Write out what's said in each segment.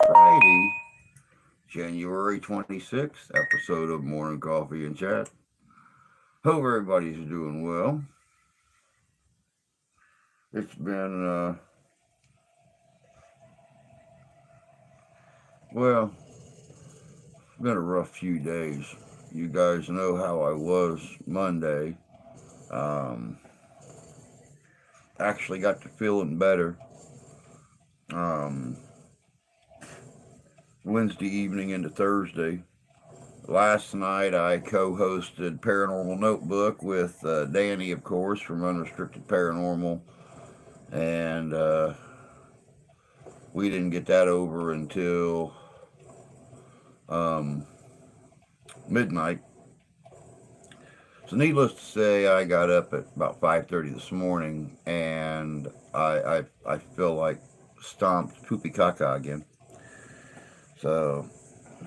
Friday, January 26th episode of Morning Coffee and Chat. Hope everybody's doing well. It's well, it's been a rough few days. You guys know how I was Monday. Um, actually got to feeling better. Um, Wednesday evening into Thursday. Last night I co-hosted Paranormal Notebook with Danny, of course, from Unrestricted Paranormal, and we didn't get that over until um, midnight. So, needless to say, I got up at about 5:30 this morning, and I feel like stomped poopy caca again. So,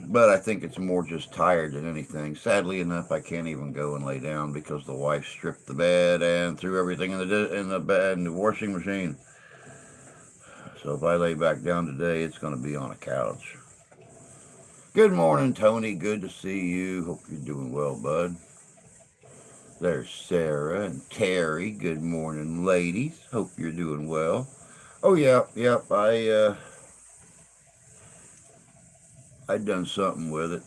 but I think it's more just tired than anything. Sadly enough, I can't even go and lay down because the wife stripped the bed and threw everything in the bed in the washing machine. So if I lay back down today, it's going to be on a couch. Good morning, Tony. Good to see you. Hope you're doing well, bud. There's Sarah and Terry. Good morning, ladies. Hope you're doing well. Oh yeah, yep. I done something with it.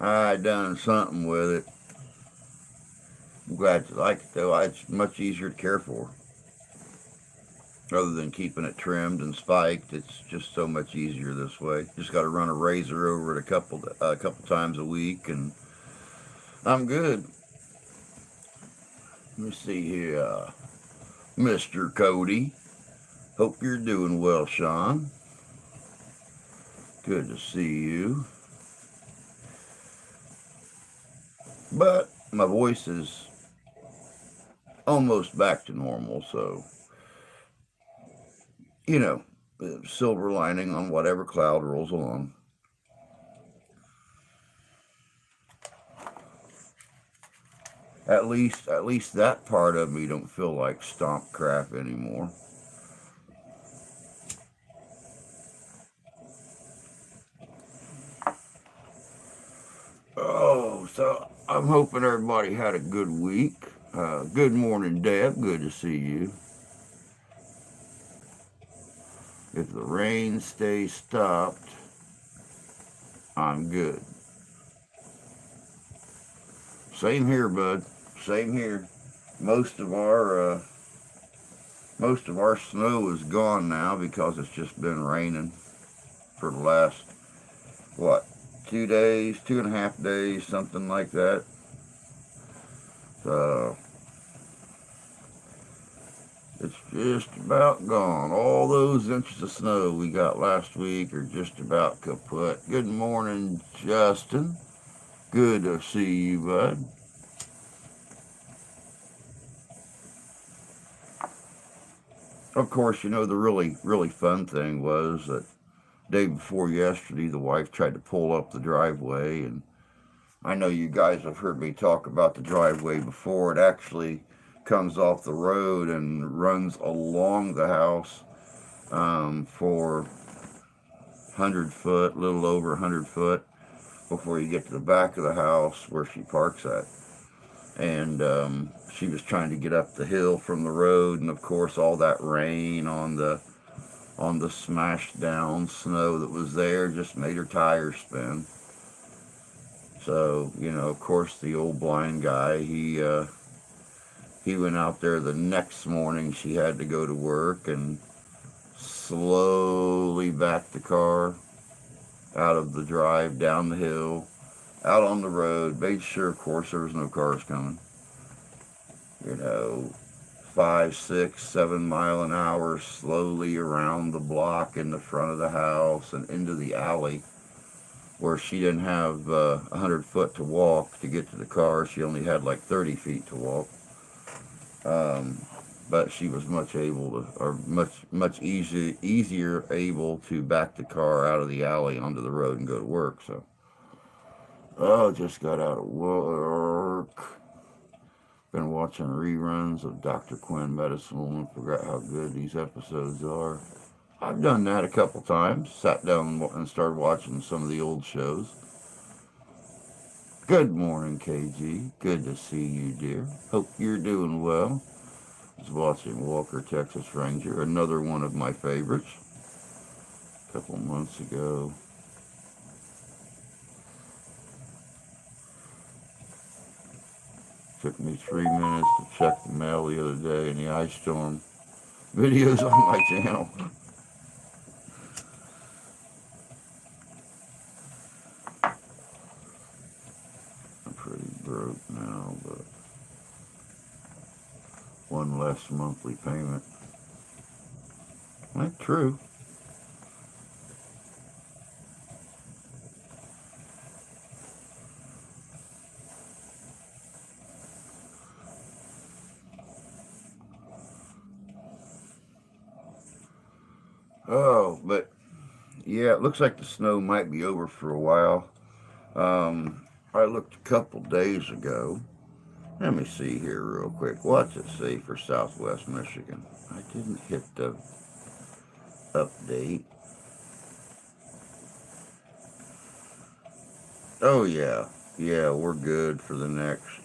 I done something with it. I'm glad you like it though. It's much easier to care for. Other than keeping it trimmed and spiked, it's just so much easier this way. Just got to run a razor over it a couple times a week, and I'm good. Let me see here, Mr. Cody. Hope you're doing well, Sean. Good to see you. But my voice is almost back to normal, so you know, silver lining on whatever cloud rolls along. At least that part of me don't feel like stomp crap anymore. Oh, so I'm hoping everybody had a good week. Good morning, Deb. Good to see you. If the rain stays stopped, I'm good. Same here, bud. Same here. Most of our uh, most of our snow is gone now because it's just been raining for the last what 2 days, 2.5 days, something like that. So it's just about gone. All those inches of snow we got last week are just about kaput. Good morning, Justin. Good to see you, bud. Of course, the really fun thing was that day before yesterday, the wife tried to pull up the driveway, and I know you guys have heard me talk about the driveway before. It actually comes off the road and runs along the house for 100 foot, little over 100 foot before you get to the back of the house where she parks at. And she was trying to get up the hill from the road, and of course, all that rain on the smashed down snow that was there just made her tires spin. So, of course, the old blind guy, he went out there the next morning. She had to go to work and slowly backed the car out of the drive, down the hill, out on the road, made sure, of course, there was no cars coming. You know, 5, 6, 7 mile an hour, slowly around the block in the front of the house and into the alley where she didn't have 100 foot to walk to get to the car. She only had like 30 feet to walk. But she was much easier able to back the car out of the alley onto the road and go to work. So, oh, just got out of work. Been watching reruns of Dr. Quinn Medicine Woman. Forgot how good these episodes are. I've done that a couple times. Sat down and started watching some of the old shows. Good morning, KG. Good to see you, dear. Hope you're doing well. I was watching Walker, Texas Ranger, another one of my favorites, a couple months ago. Took me 3 minutes to check the mail the other day, and the ice storm videos on my channel. I'm pretty broke now, but one less monthly payment. That's true. Oh, but yeah, it looks like the snow might be over for a while. I looked a couple days ago. Let me see here real quick. What's it say for Southwest Michigan? I didn't hit the update. Oh yeah, yeah, we're good for the next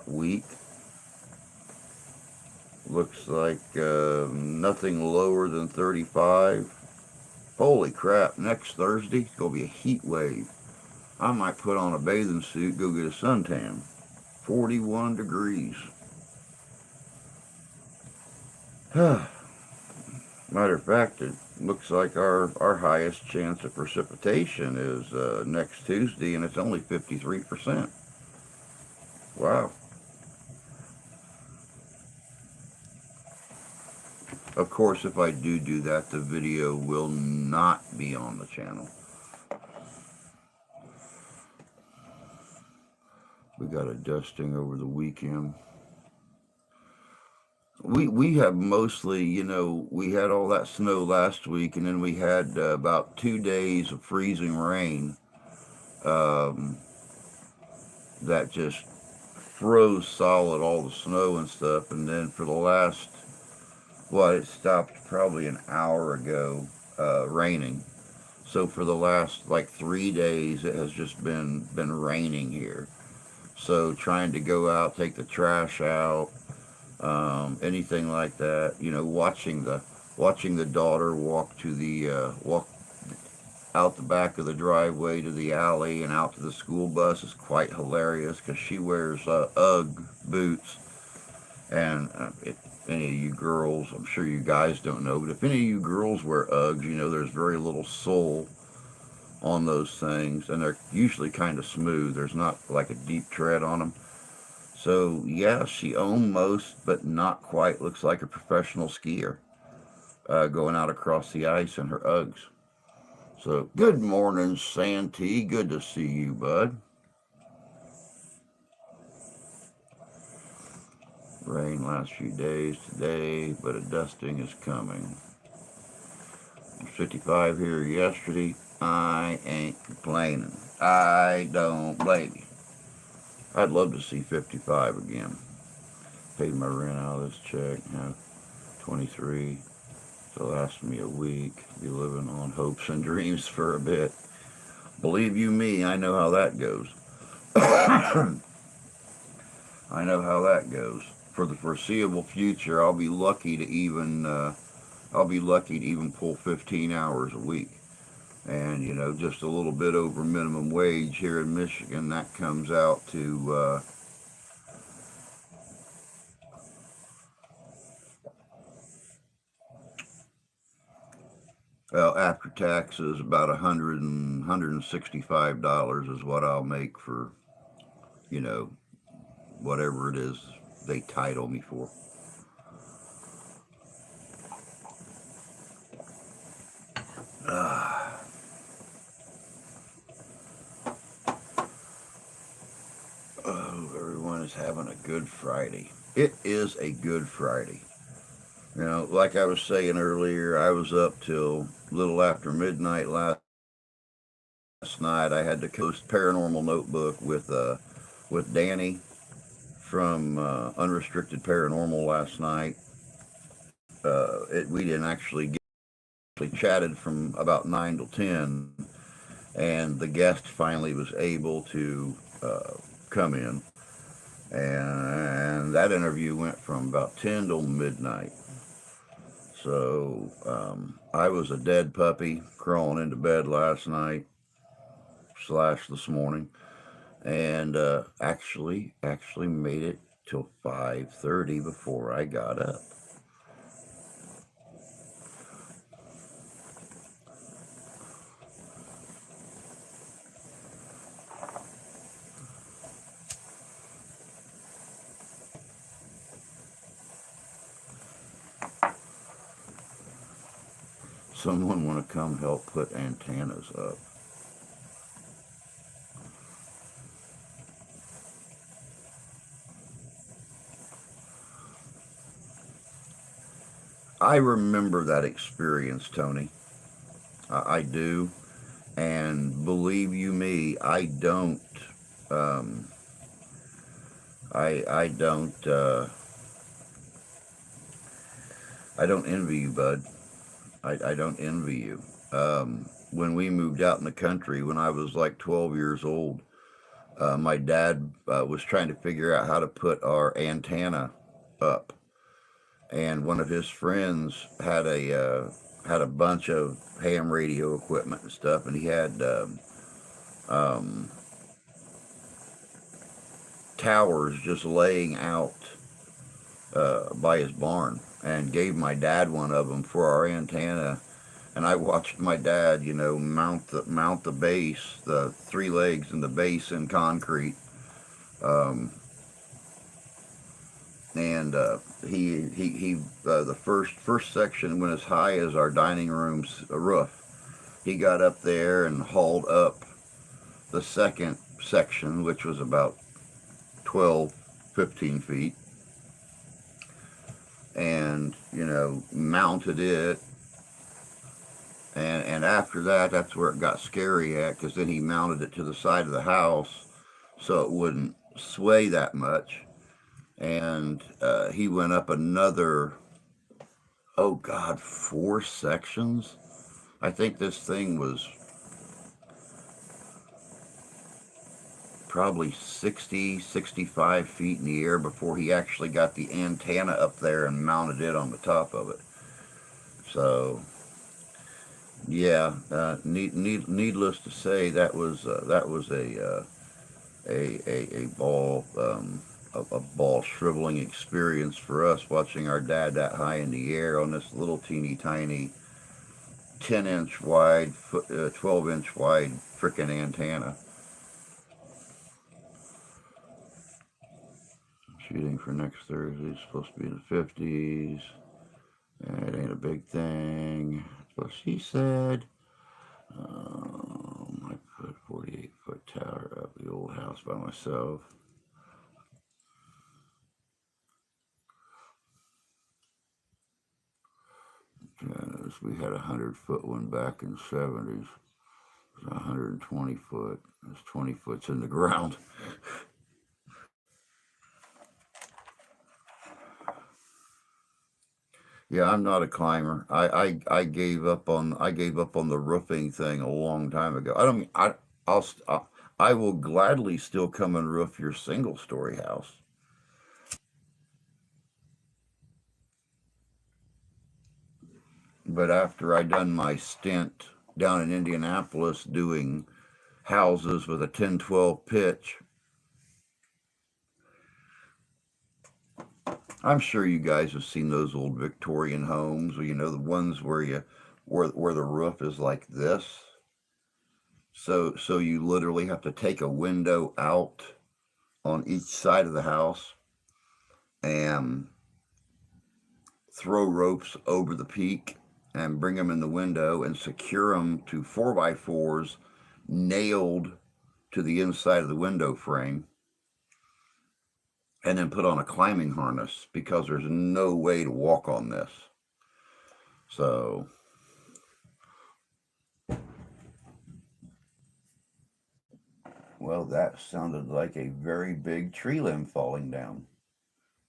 week. Looks like nothing lower than 35. Holy crap! Next Thursday it's gonna be a heat wave. I might put on a bathing suit, go get a suntan. 41 degrees. Matter of fact, it looks like our highest chance of precipitation is next Tuesday, and it's only 53%. Wow. Of course, if I do that, the video will not be on the channel. We got a dusting over the weekend. We have mostly, we had all that snow last week, and then we had about 2 days of freezing rain um, that just froze solid all the snow and stuff. And then for the last, it stopped probably an hour ago raining. So for the last like 3 days, it has just been raining here. So trying to go out, take the trash out, anything like that. Watching the daughter walk to the walk out the back of the driveway to the alley and out to the school bus is quite hilarious because she wears UGG boots. And if any of you girls, I'm sure you guys don't know, but if any of you girls wear Uggs, there's very little sole on those things, and they're usually kind of smooth. There's not like a deep tread on them. So yeah, she almost, but not quite, looks like a professional skier going out across the ice in her Uggs. So good morning, Santee. Good to see you, bud. Rain last few days today, but a dusting is coming. 55 here yesterday. I ain't complaining. I don't blame you. I'd love to see 55 again. Paid my rent out of this check. 23. It'll last me a week. Be living on hopes and dreams for a bit. Believe you me, I know how that goes. I know how that goes. For the foreseeable future, I'll be lucky to even pull 15 hours a week. And just a little bit over minimum wage here in Michigan, that comes out to after taxes, about $165 is what I'll make for whatever it is they title me for. Oh, everyone is having a good Friday. It is a good Friday. Like I was saying earlier, I was up till a little after midnight last night. I had to post Paranormal Notebook with Danny from Unrestricted Paranormal last night. We didn't actually chatted from about 9 till 10, and the guest finally was able to come in, and that interview went from about 10 till midnight. So I was a dead puppy crawling into bed last night slash this morning, and actually made it till 5:30 before I got up. Someone want to come help put antennas up? I remember that experience, Tony. I do, and believe you me, I don't. Um, I don't. I don't envy you, bud. I don't envy you. When we moved out in the country, when I was like 12 years old, my dad was trying to figure out how to put our antenna up, and one of his friends had a bunch of ham radio equipment and stuff, and he had um, towers just laying out by his barn, and gave my dad one of them for our antenna. And I watched my dad, mount the base, the three legs and the base in concrete. Um, and he the first section went as high as our dining room's roof. He got up there and hauled up the second section, which was about 12, 15 feet, and mounted it. And after that, that's where it got scary at, because then he mounted it to the side of the house so it wouldn't sway that much. And he went up another, oh God, 4 sections. I think this thing was probably 60, 65 feet in the air before he actually got the antenna up there and mounted it on the top of it. So, yeah, needless to say, that was a ball a ball shriveling experience for us, watching our dad that high in the air on this little teeny tiny 10-inch wide, 12-inch wide frickin' antenna. Shooting for next Thursday. It's supposed to be in the 50s. It ain't a big thing. That's what she said. I put 48-foot tower up the old house by myself. Yes, we had a 100-foot one back in the 70s. It was 120 foot. There's 20 foot's in the ground. Yeah, I'm not a climber. I gave up on the roofing thing a long time ago. I don't. I will gladly still come and roof your single story house. But after I done my stint down in Indianapolis doing houses with a 10-12 pitch, I'm sure you guys have seen those old Victorian homes, the ones where the roof is like this. So you literally have to take a window out on each side of the house and throw ropes over the peak and bring them in the window and secure them to 4x4s nailed to the inside of the window frame, and then put on a climbing harness, because there's no way to walk on this. So, well, that sounded like a very big tree limb falling down,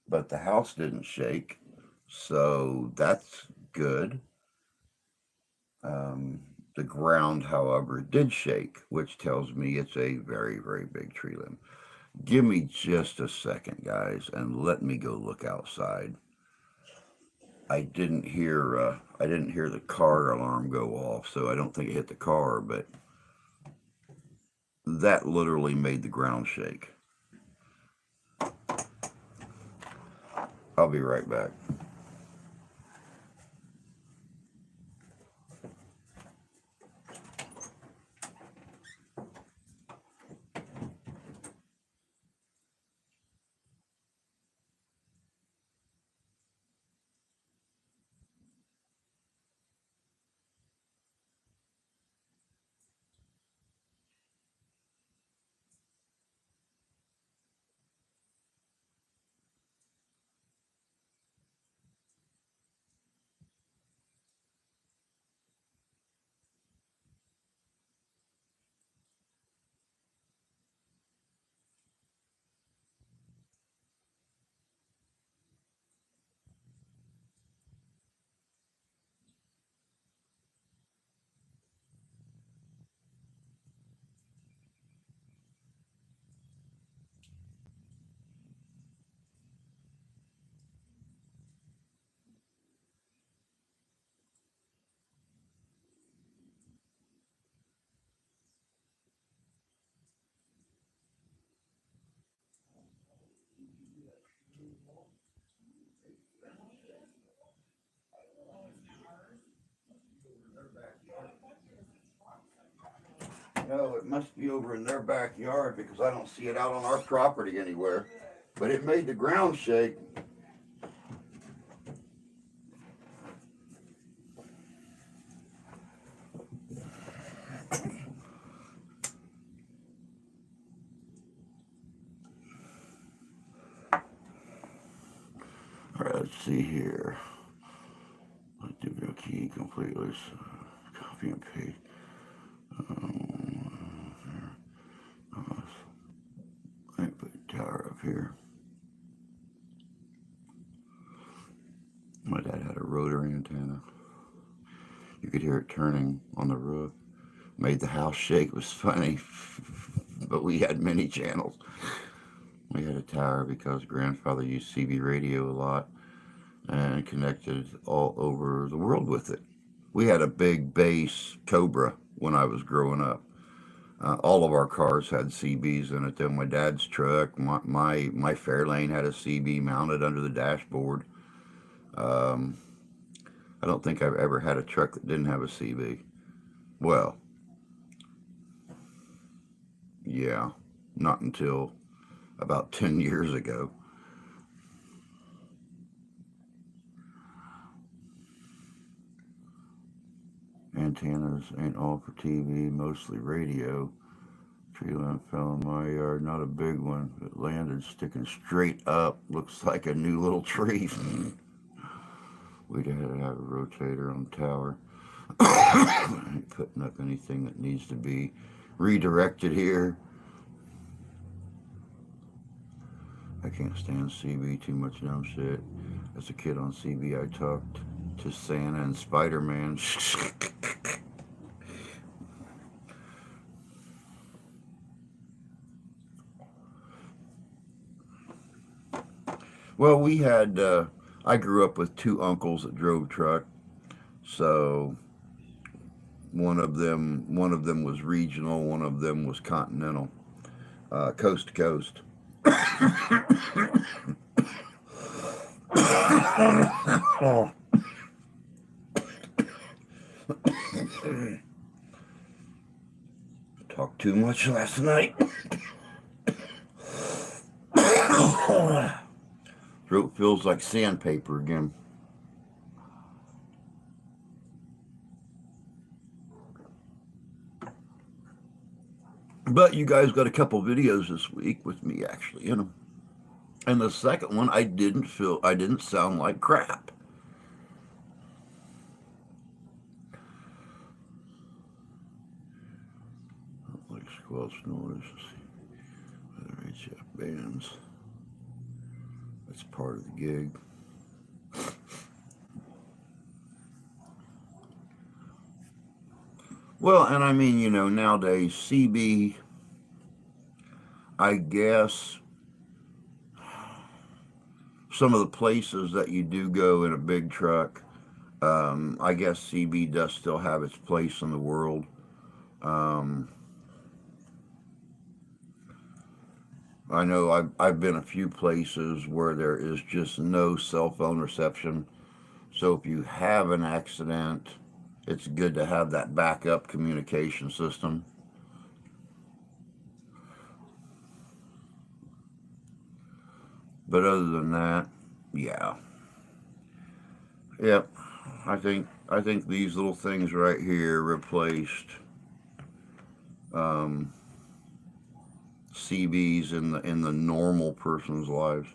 but the house didn't shake, so that's good. The ground, however, did shake, which tells me it's a very, very big tree limb. Give me just a second, guys, and let me go look outside. I didn't hear the car alarm go off, so I don't think it hit the car, but that literally made the ground shake. I'll be right back. No, it must be over in their backyard because I don't see it out on our property anywhere. But it made the ground shake. All right, let's see here. Activity key completely. Copy and paste. I put a tower up here. My dad had a rotary antenna. You could hear it turning on the roof. Made the house shake. It was funny, but we had many channels. We had a tower because grandfather used CB radio a lot and connected all over the world with it. We had a big base Cobra when I was growing up. All of our cars had CBs in it. Though my dad's truck, my Fairlane had a CB mounted under the dashboard. Um, I don't think I've ever had a truck that didn't have a CB. Well, yeah, not until about 10 years ago. Antennas ain't all for TV, mostly radio. Tree limb fell in my yard, not a big one. It landed sticking straight up. Looks like a new little tree. We'd had to have a rotator on the tower. I ain't putting up anything that needs to be redirected here. I can't stand CB, too much dumb shit. As a kid on CB, I talked to Santa and Spider-Man. Well, I grew up with two uncles that drove truck. So one of them was regional, one of them was continental, coast to coast. Talked too much last night. Throat feels like sandpaper again. But you guys got a couple videos this week with me actually in them. And the second one, I didn't sound like crap. Like squelch noise, other HF bands. That's part of the gig. Well, and I mean, nowadays CB, I guess some of the places that you do go in a big truck, I guess CB does still have its place in the world. Um, I know I've been a few places where there is just no cell phone reception. So if you have an accident, it's good to have that backup communication system. But other than that, yeah, yep. I think these little things right here replaced um, CBs in the normal person's lives,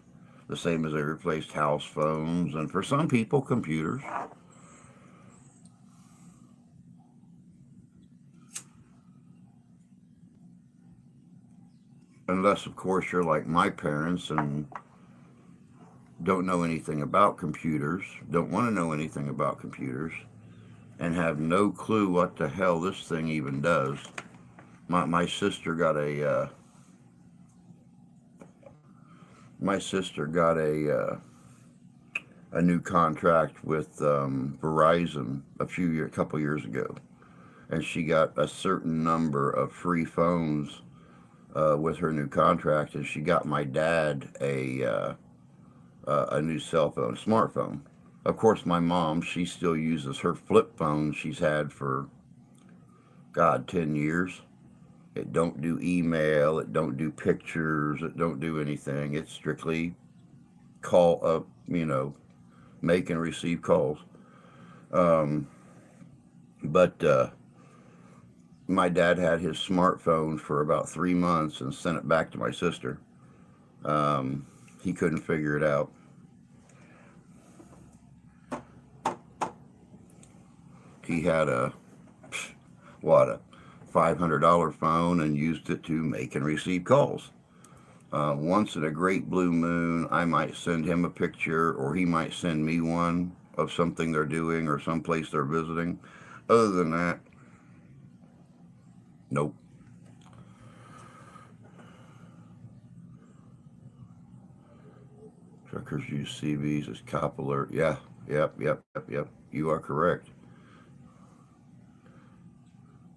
the same as they replaced house phones and for some people computers. Unless of course you're like my parents and don't know anything about computers, don't want to know anything about computers, and have no clue what the hell this thing even does. My sister got a new contract with Verizon a couple years ago, and she got a certain number of free phones with her new contract, and she got my dad a new cell phone, a smartphone. Of course, my mom, she still uses her flip phone she's had for, God, 10 years. It don't do email, it don't do pictures, it don't do anything. It's strictly call up, make and receive calls. Um, but my dad had his smartphone for about 3 months and sent it back to my sister. Um, he couldn't figure it out. He had a $500 phone and used it to make and receive calls. Once in a great blue moon, I might send him a picture, or he might send me one of something they're doing or someplace they're visiting. Other than that, nope. Truckers use CVs as cop alert. Yeah, yep. You are correct.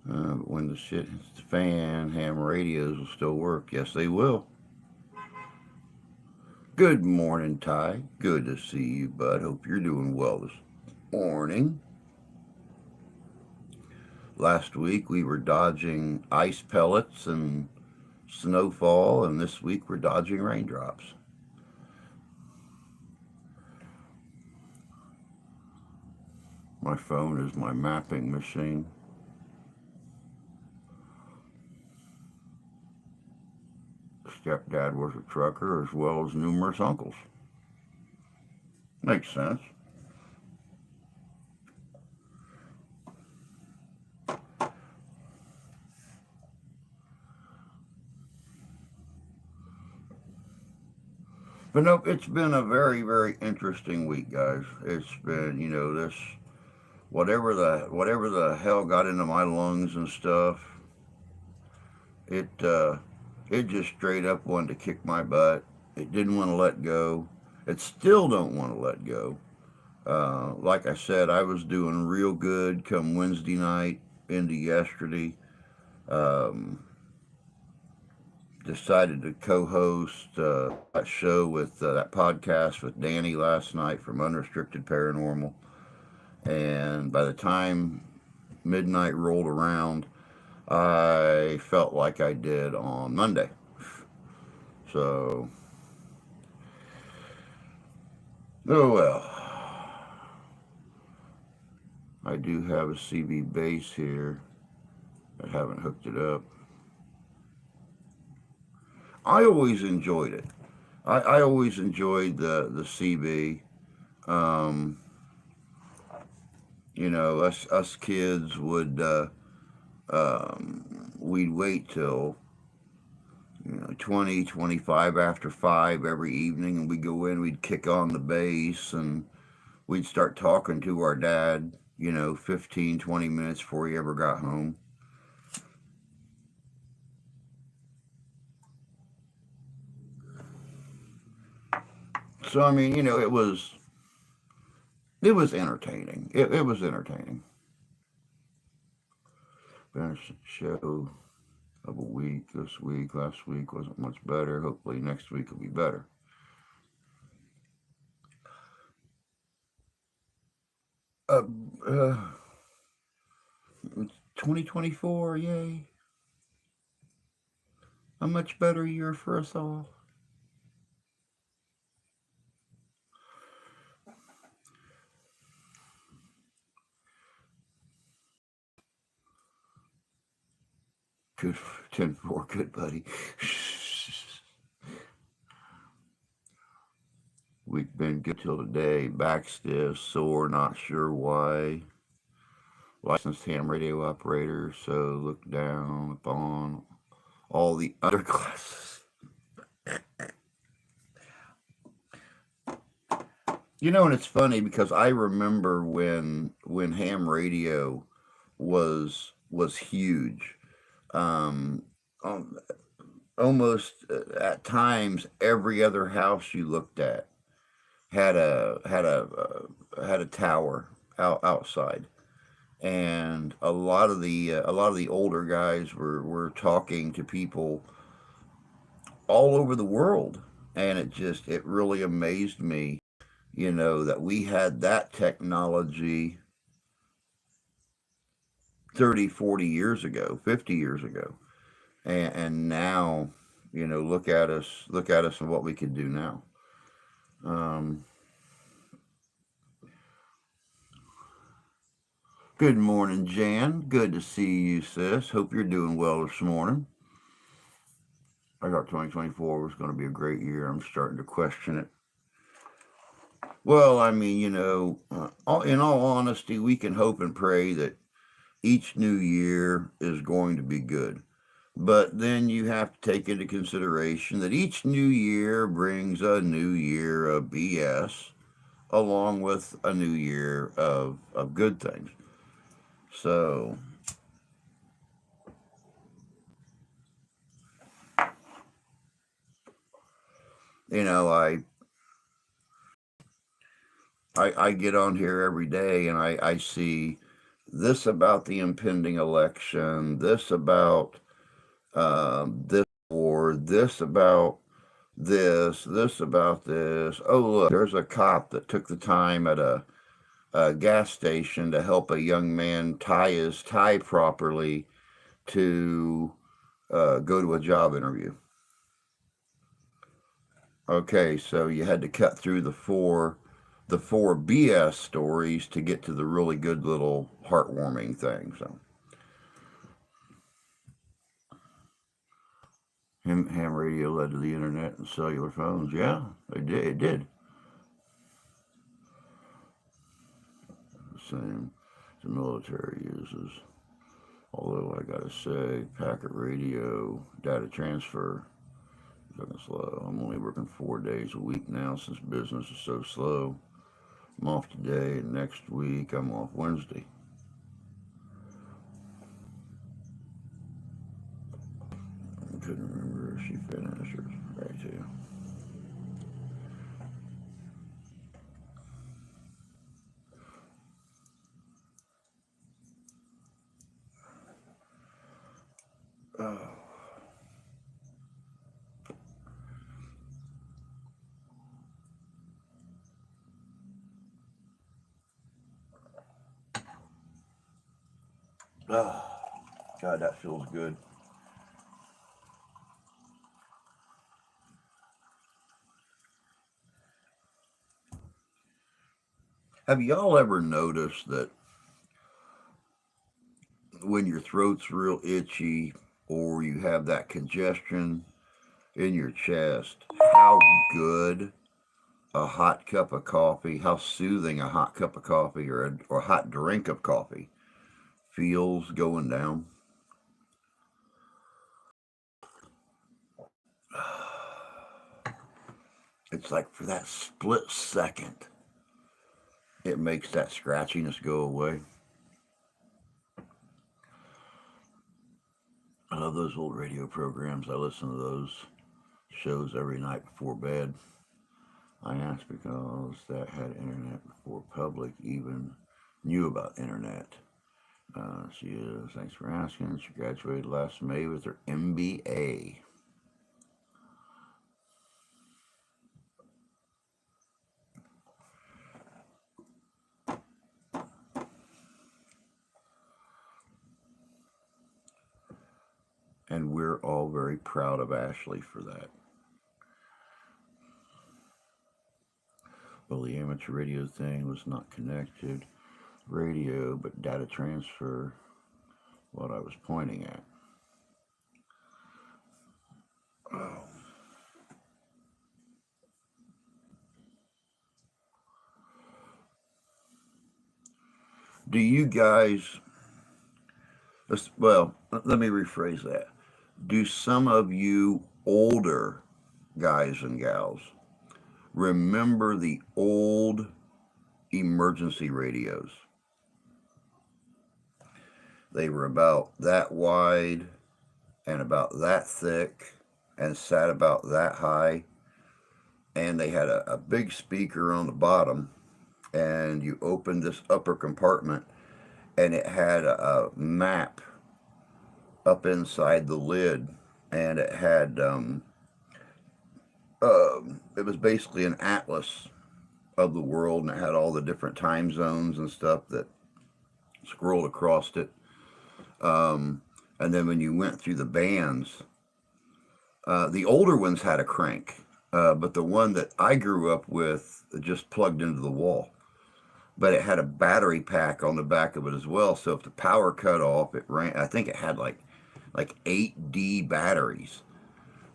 But when the shit hits the fan, ham radios will still work. Yes, they will. Good morning, Ty. Good to see you, bud. Hope you're doing well this morning. Last week we were dodging ice pellets and snowfall, and this week we're dodging raindrops. My phone is my mapping machine. Stepdad was a trucker as well as numerous uncles. Makes sense. But nope, it's been a very, very interesting week, guys. It's been, this whatever the hell got into my lungs and stuff. It it just straight up wanted to kick my butt. It didn't want to let go. It still don't want to let go. Like I said, I was doing real good come Wednesday night into yesterday. Um, Decided to co-host that show with that podcast with Danny last night from Unrestricted Paranormal. And by the time midnight rolled around, I felt like I did on Monday. So, oh well. I do have a CB base here. I haven't hooked it up. I always enjoyed it. I always enjoyed the CB. Um, us kids would we'd wait till 20, 25 after 5 every evening, and we'd go in, we'd kick on the bass, and we'd start talking to our dad. 15, 20 minutes before he ever got home. So I mean, it was entertaining. It was entertaining. Best show of a week this week. Last week wasn't much better. Hopefully next week will be better. Uh, uh 2024, yay! A much better year for us all. Good 10-4, good buddy. We've been good till today. Back stiff, sore, not sure why. Licensed ham radio operator, so look down upon all the underclasses. And it's funny because I remember when ham radio was huge. Um, um, Almost at times every other house you looked at had a tower outside, and a lot of the older guys were talking to people all over the world, and it really amazed me, that we had that technology 30, 40 years ago, 50 years ago, and now, look at us and what we can do now. um, Good morning, Jan. Good to see you, sis. Hope you're doing well this morning. I thought 2024 was going to be a great year. I'm starting to question it. Well, I mean, in all honesty, we can hope and pray that each new year is going to be good. But then you have to take into consideration that each new year brings a new year of BS along with a new year of good things. So, you know, I get on here every day and I see this about the impending election, this about this war, this about this about this. Oh, look, there's a cop that took the time at a gas station to help a young man tie his tie properly to go to a job interview. Okay, so you had to cut through the four BS stories to get to the really good little heartwarming thing. So ham radio led to the internet and cellular phones. Yeah, it did. It did. Same the military uses. Although I gotta say, packet radio data transfer is looking slow. I'm only working 4 days a week now since business is so slow. I'm off today, and next week I'm off Wednesday. I couldn't remember if she finished or right too. Oh, oh, God, that feels good. Have y'all ever noticed that when your throat's real itchy or you have that congestion in your chest, how good a hot cup of coffee, how soothing a hot cup of coffee or a hot drink of coffee feels going down? It's like for that split second, it makes that scratchiness go away. I love those old radio programs. I listen to those shows every night before bed. I asked because that had internet before public even knew about internet. She is. Thanks for asking. She graduated last May with her MBA. And we're all very proud of Ashley for that. Well, the amateur radio thing was not connected radio, but data transfer, what I was pointing at. Oh. Do you guys, well, let me rephrase that. Do some of you older guys and gals remember the old emergency radios? They were about that wide and about that thick and sat about that high. And they had a big speaker on the bottom. And you opened this upper compartment and it had a map up inside the lid. And it had, it was basically an atlas of the world, and it had all the different time zones and stuff that scrolled across it. And then when you went through the bands, the older ones had a crank, but the one that I grew up with just plugged into the wall. But it had a battery pack on the back of it as well. So if the power cut off, it ran. I think it had like 8D batteries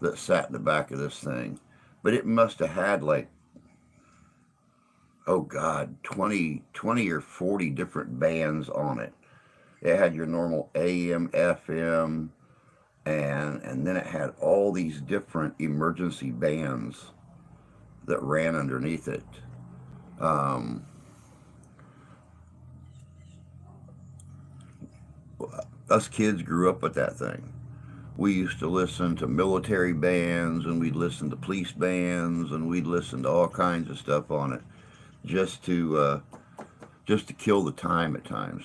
that sat in the back of this thing. But it must have had like, oh God, 20 or 40 different bands on it. It had your normal AM, FM, and then it had all these different emergency bands that ran underneath it. Us kids grew up with that thing. We used to listen to military bands, and we'd listen to police bands, and we'd listen to all kinds of stuff on it, just to kill the time at times.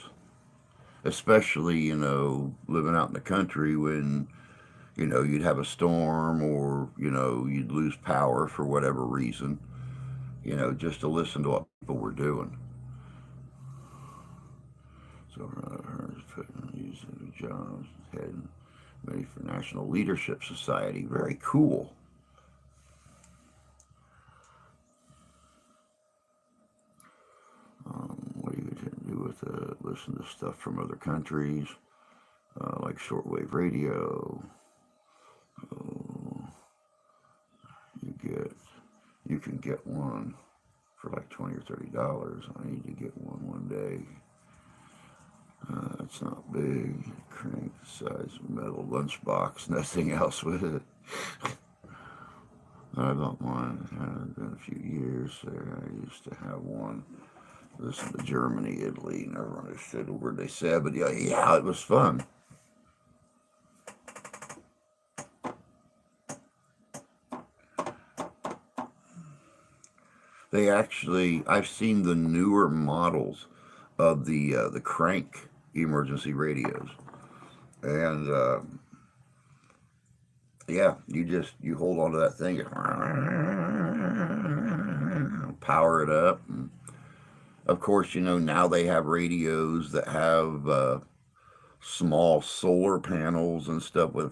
Especially, living out in the country when, you'd have a storm, or, you'd lose power for whatever reason, just to listen to what people were doing. So her using jobs, heading ready for National Leadership Society. Very cool. What do you do with listen to stuff from other countries, like shortwave radio? You can get one for like $20 or $30. I need to get one day. It's not big. Crank the size of a metal lunchbox. Nothing else with it. I got one. It had been a few years there. I used to have one. Listen to Germany, Italy. Never understood a word they said, but yeah, it was fun. They actually, I've seen the newer models of the crank emergency radios, and yeah, you hold on to that thing, power it up. And of course, now they have radios that have small solar panels and stuff. With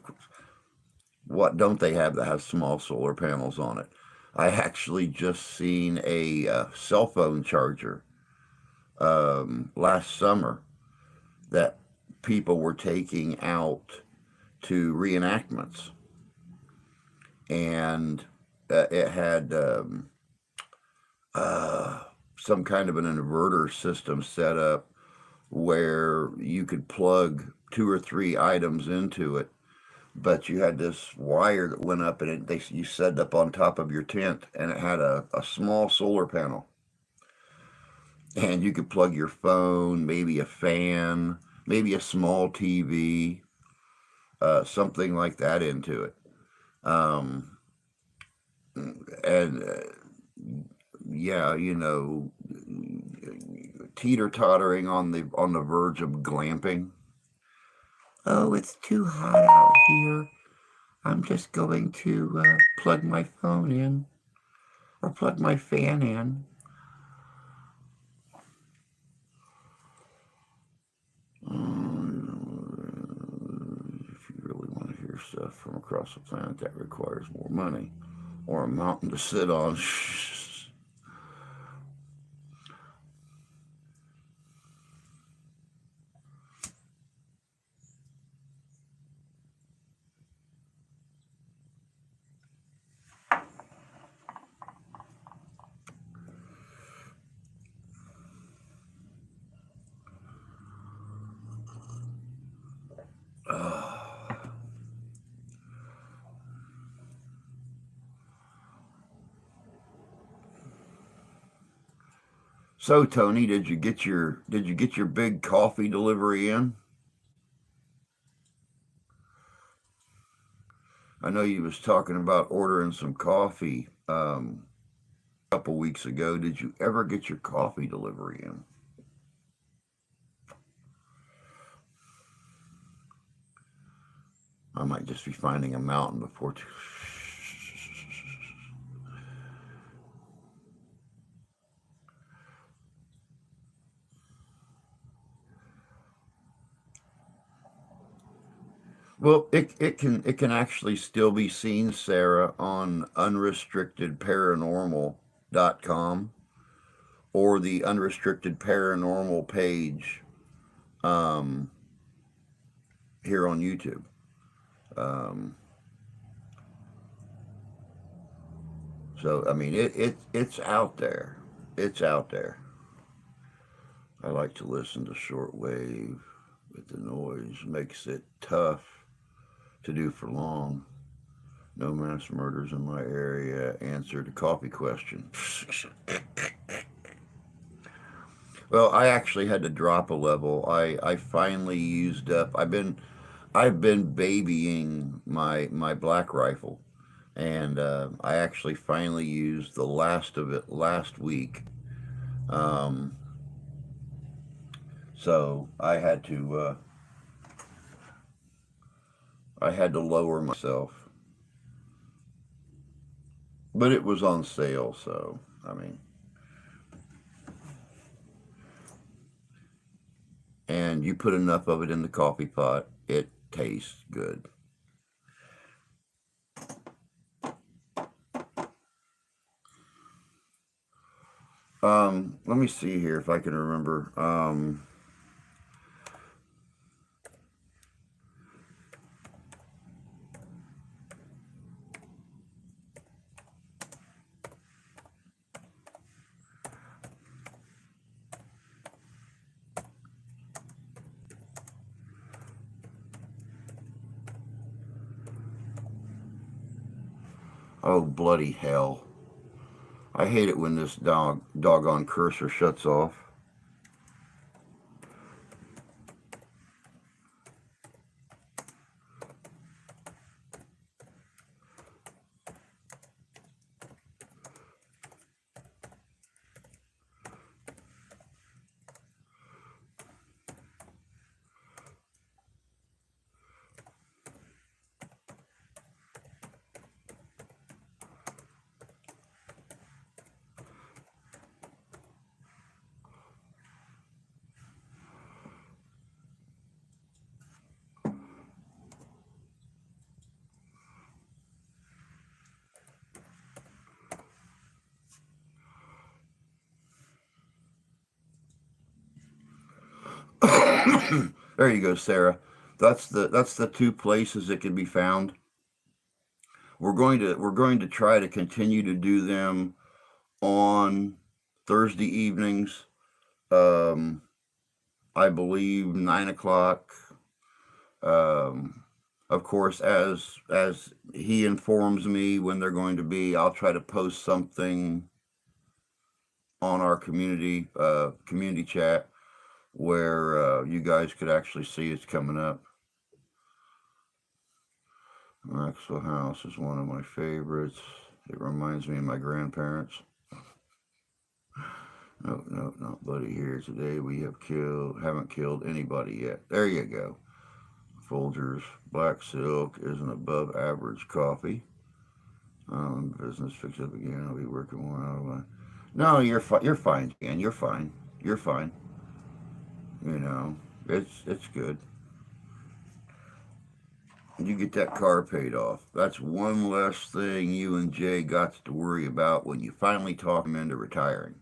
what don't they have that has small solar panels on it? I actually just seen a cell phone charger last summer that people were taking out to reenactments, and it had some kind of an inverter system set up where you could plug 2 or 3 items into it, but you had this wire that went up, and you set it up on top of your tent, and it had a small solar panel. and you could plug your phone, maybe a fan, maybe a small TV, something like that into it. Um, and yeah, teeter tottering on the verge of glamping. Oh, it's too hot out here. I'm just going to plug my phone in or plug my fan in. If you really want to hear stuff from across the planet that requires more money or a mountain to sit on. So Tony, did you get your big coffee delivery in? I know you was talking about ordering some coffee a couple weeks ago. Did you ever get your coffee delivery in? I might just be finding a mountain before too. Well, it can actually still be seen, Sarah, on unrestrictedparanormal.com or the unrestricted paranormal page um, here on YouTube. Um, so I mean, it's out there. It's out there. I like to listen to shortwave, but the noise makes it tough to do for long. No mass murders in my area. Answer the coffee question. Well, I actually had to drop a level. I finally used up. I've been babying my black rifle, and I actually finally used the last of it last week. Um, so I had to lower myself, but it was on sale. So I mean, and you put enough of it in the coffee pot, it tastes good. Let me see here if I can remember. Oh, bloody hell. I hate it when this doggone cursor shuts off. There you go, Sarah. That's the two places it can be found. We're going to try to continue to do them on Thursday evenings. Um, I believe 9 o'clock. Um, of course, as he informs me when they're going to be, I'll try to post something on our community chat where you guys could actually see it's coming up. Maxwell House is one of my favorites. It reminds me of my grandparents. No, not Buddy here. Today we haven't killed anybody yet. There you go. Folgers Black Silk is an above average coffee. Business fix up again. I'll be working more out of my. No, you're fine, Jan. You're fine. You're fine. You know, it's good. You get that car paid off. That's one less thing you and Jay got to worry about when you finally talk him into retiring.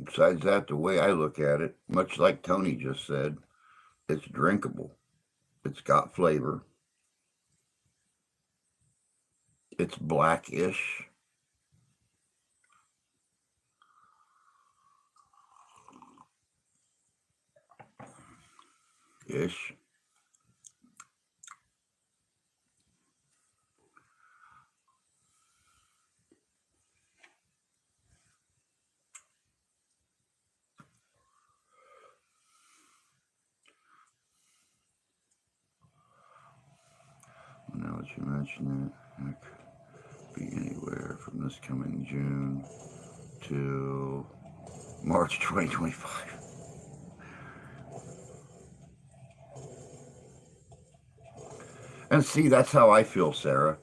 Besides that, the way I look at it, much like Tony just said, it's drinkable. It's got flavor. It's blackish. Ish. Now that you mention it, it could be anywhere from this coming June to March 2025. And see, that's how I feel, Sarah.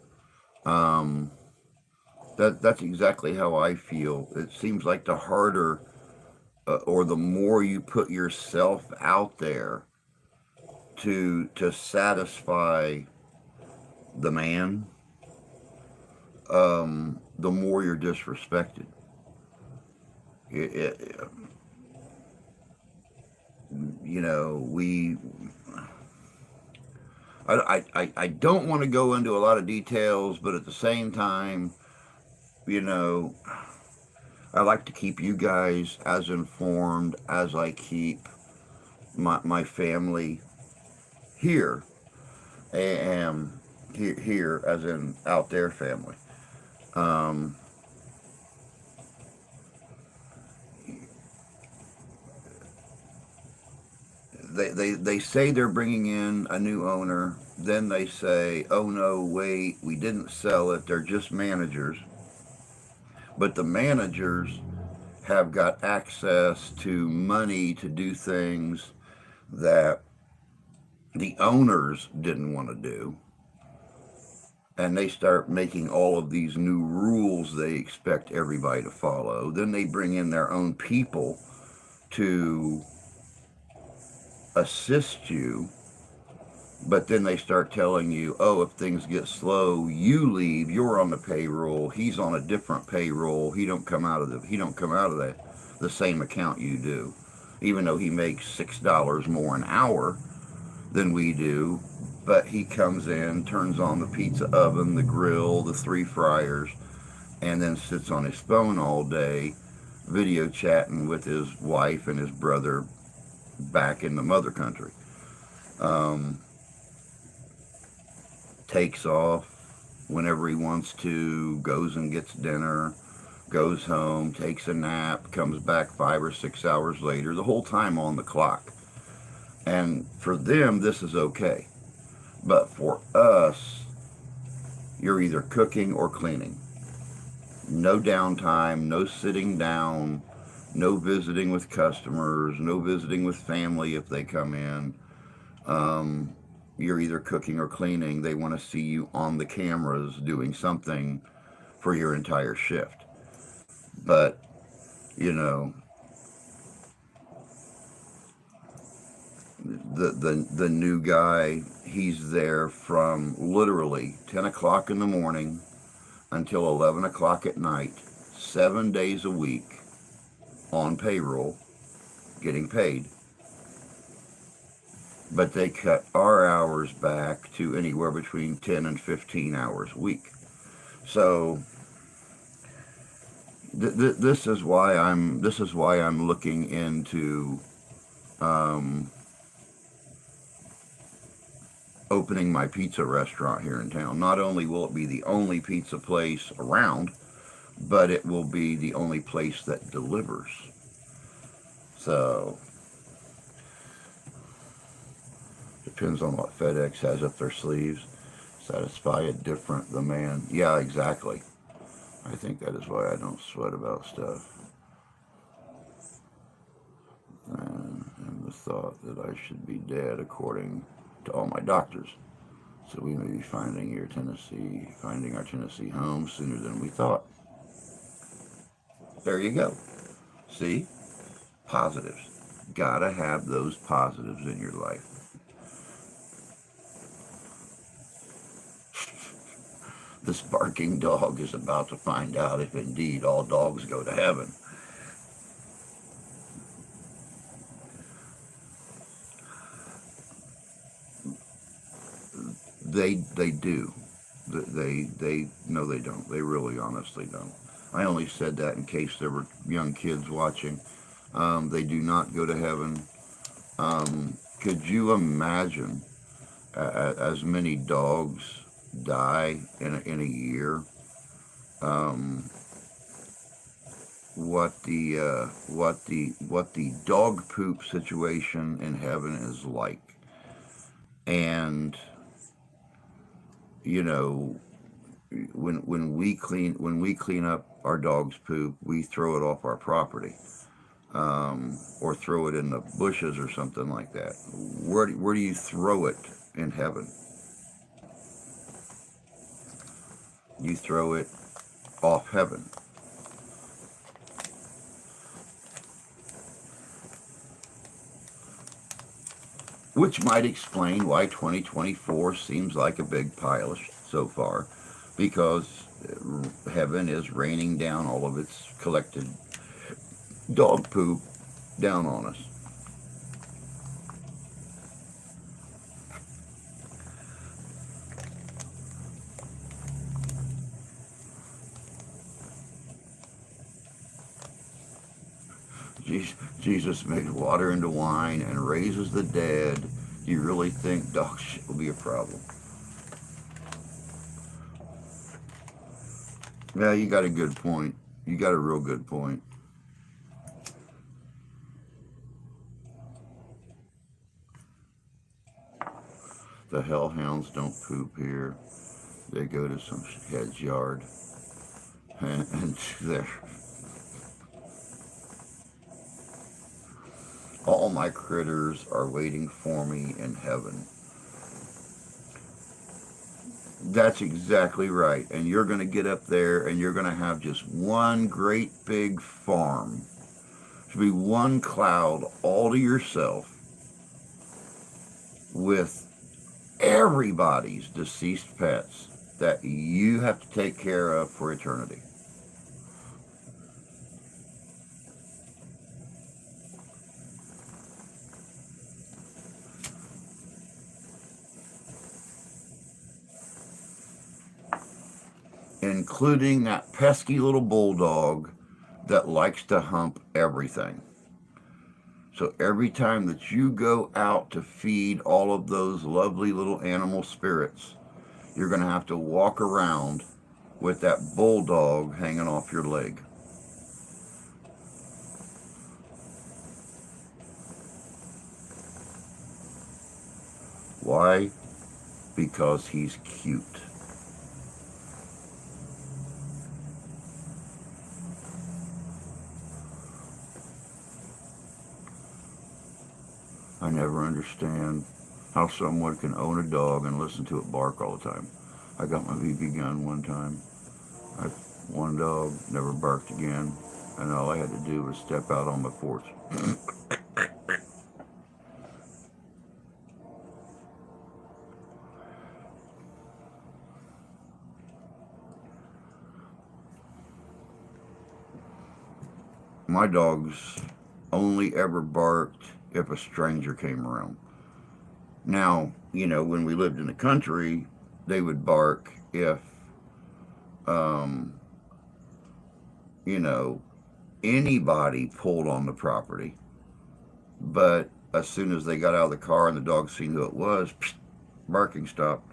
That's exactly how I feel. It seems like the harder or the more you put yourself out there to satisfy the man, the more you're disrespected. You know, I don't want to go into a lot of details, but at the same time, you know, I like to keep you guys as informed as I keep my family here, and here as in out there family. They say they're bringing in a new owner. Then they say, oh no, wait, we didn't sell it. They're just managers. But the managers have got access to money to do things that the owners didn't want to do. And they start making all of these new rules they expect everybody to follow. Then they bring in their own people to assist you, but then they start telling you, oh, if things get slow, you leave, you're on the payroll, he's on a different payroll, he don't come out of the same account you do, even though he makes $6 more an hour than we do. But he comes in, turns on the pizza oven, the grill, the 3 fryers, and then sits on his phone all day, video chatting with his wife and his brother back in the mother country. Takes off whenever he wants to, goes and gets dinner, goes home, takes a nap, comes back 5 or 6 hours later, the whole time on the clock. And for them, this is okay. But for us, you're either cooking or cleaning. No downtime, no sitting down, no visiting with customers, no visiting with family if they come in. You're either cooking or cleaning. They want to see you on the cameras doing something for your entire shift. But, you know, the new guy, he's there from literally 10 o'clock in the morning until 11 o'clock at night, 7 days a week on payroll, getting paid. But they cut our hours back to anywhere between 10 and 15 hours a week. So This is why I'm looking into um, opening my pizza restaurant here in town. Not only will it be the only pizza place around, but it will be the only place that delivers. So depends on what FedEx has up their sleeves. Satisfy a different demand. Yeah, exactly. I think that is why I don't sweat about stuff. And the thought that I should be dead according to all my doctors. So we may be finding our Tennessee home sooner than we thought. There you go. See? Positives. Gotta have those positives in your life. This barking dog is about to find out if indeed all dogs go to heaven. They do. They no, they don't. They really honestly don't. I only said that in case there were young kids watching. They do not go to heaven. Could you imagine as many dogs die in a year? Um, what the dog poop situation in heaven is like? And you know, when we clean up our dog's poop, we throw it off our property, or throw it in the bushes or something like that. Where do you throw it in heaven? You throw it off heaven. Which might explain why 2024 seems like a big pile so far, because heaven is raining down all of its collected dog poop down on us. Jesus made water into wine and raises the dead. Do you really think dog shit will be a problem? Yeah, you got a good point. You got a real good point. The hellhounds don't poop here. They go to some head's yard, and they're all my critters are waiting for me in heaven. That's exactly right. And you're going to get up there and you're going to have just one great big farm. To be one cloud all to yourself with everybody's deceased pets that you have to take care of for eternity. Including that pesky little bulldog that likes to hump everything. So every time that you go out to feed all of those lovely little animal spirits, you're going to have to walk around with that bulldog hanging off your leg. Why? Because he's cute. I never understand how someone can own a dog and listen to it bark all the time. I got my BB gun one time. One dog never barked again, and all I had to do was step out on my porch. My dogs only ever barked if a stranger came around. Now, when we lived in the country, they would bark if um, you know, anybody pulled on the property. But as soon as they got out of the car and the dog seen who it was, barking stopped.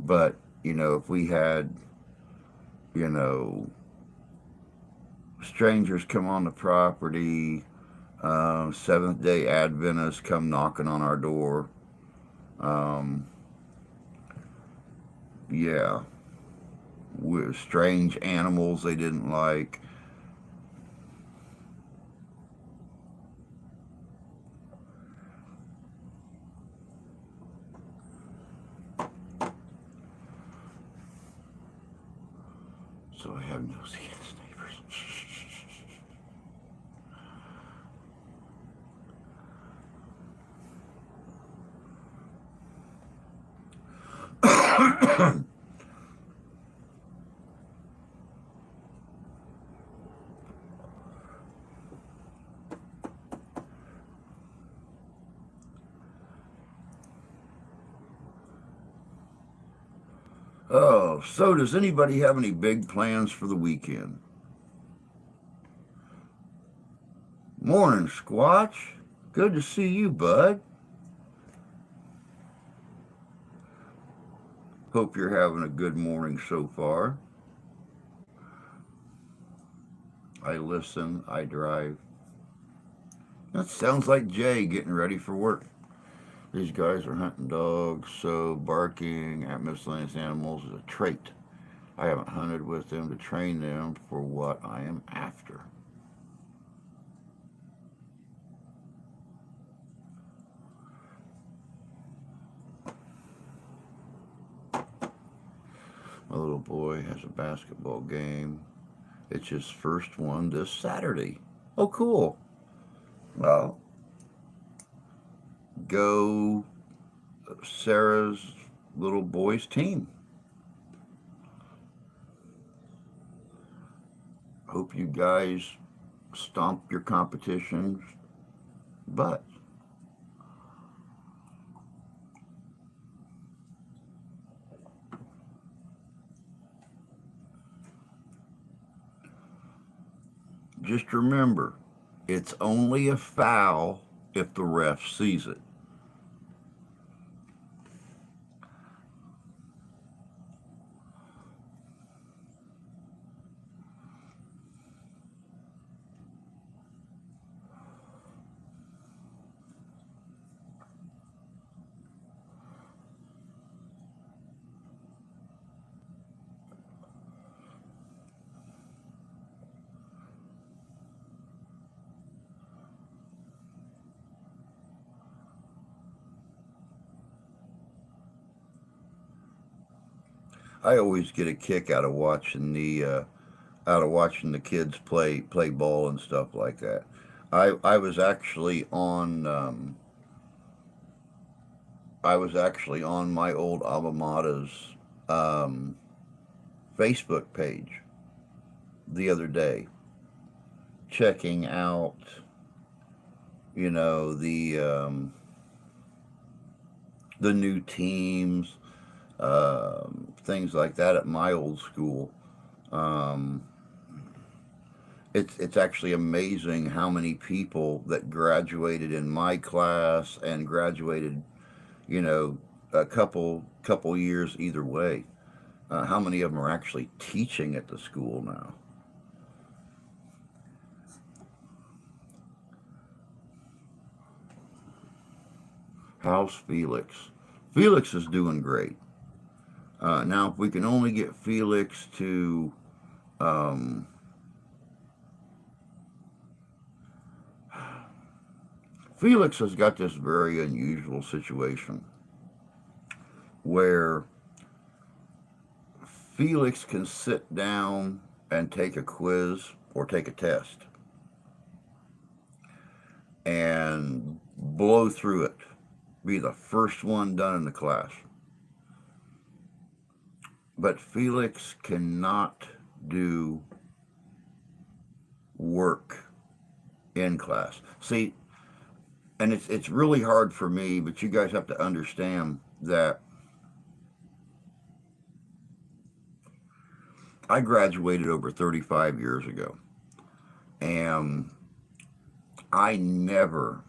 But, if we had, you know, strangers come on the property, Seventh day Adventists come knocking on our door, um, yeah, with strange animals they didn't like. So I have nosy neighbors. Oh, so does anybody have any big plans for the weekend? Morning, Squatch. Good to see you, bud. Hope you're having a good morning so far. I listen, I drive. That sounds like Jay getting ready for work. These guys are hunting dogs, so barking at miscellaneous animals is a trait. I haven't hunted with them to train them for what I am after. My little boy has a basketball game. It's his first one this Saturday. Oh, cool. Well, go Sarah's little boy's team. Hope you guys stomp your competition's butt. Just remember, it's only a foul if the ref sees it. I always get a kick out of watching the kids play ball and stuff like that. I was actually on I was actually on my old alma mater's um, Facebook page the other day, checking out the new teams, things like that at my old school. Um, it's actually amazing how many people that graduated in my class and graduated, you know, a couple years either way. How many of them are actually teaching at the school now? How's Felix? Felix is doing great. Now, if we can only get Felix to, um, Felix has got this very unusual situation where Felix can sit down and take a quiz or take a test and blow through it, be the first one done in the class. But Felix cannot do work in class. See, and it's really hard for me, but you guys have to understand that I graduated over 35 years ago, and I never,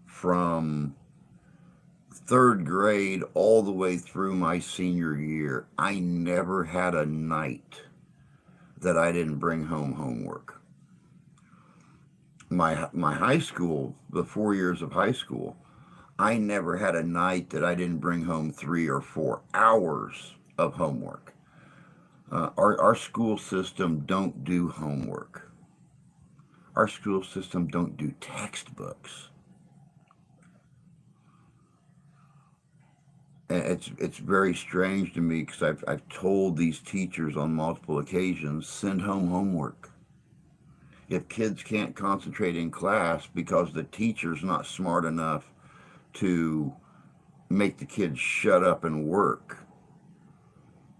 from third grade all the way through my senior year, I never had a night that I didn't bring home homework. My high school, the 4 years of high school, I never had a night that I didn't bring home 3 or 4 hours of homework. Our school system don't do homework. Our school system don't do textbooks. And it's very strange to me because I've told these teachers on multiple occasions, send home homework. If kids can't concentrate in class because the teacher's not smart enough to make the kids shut up and work,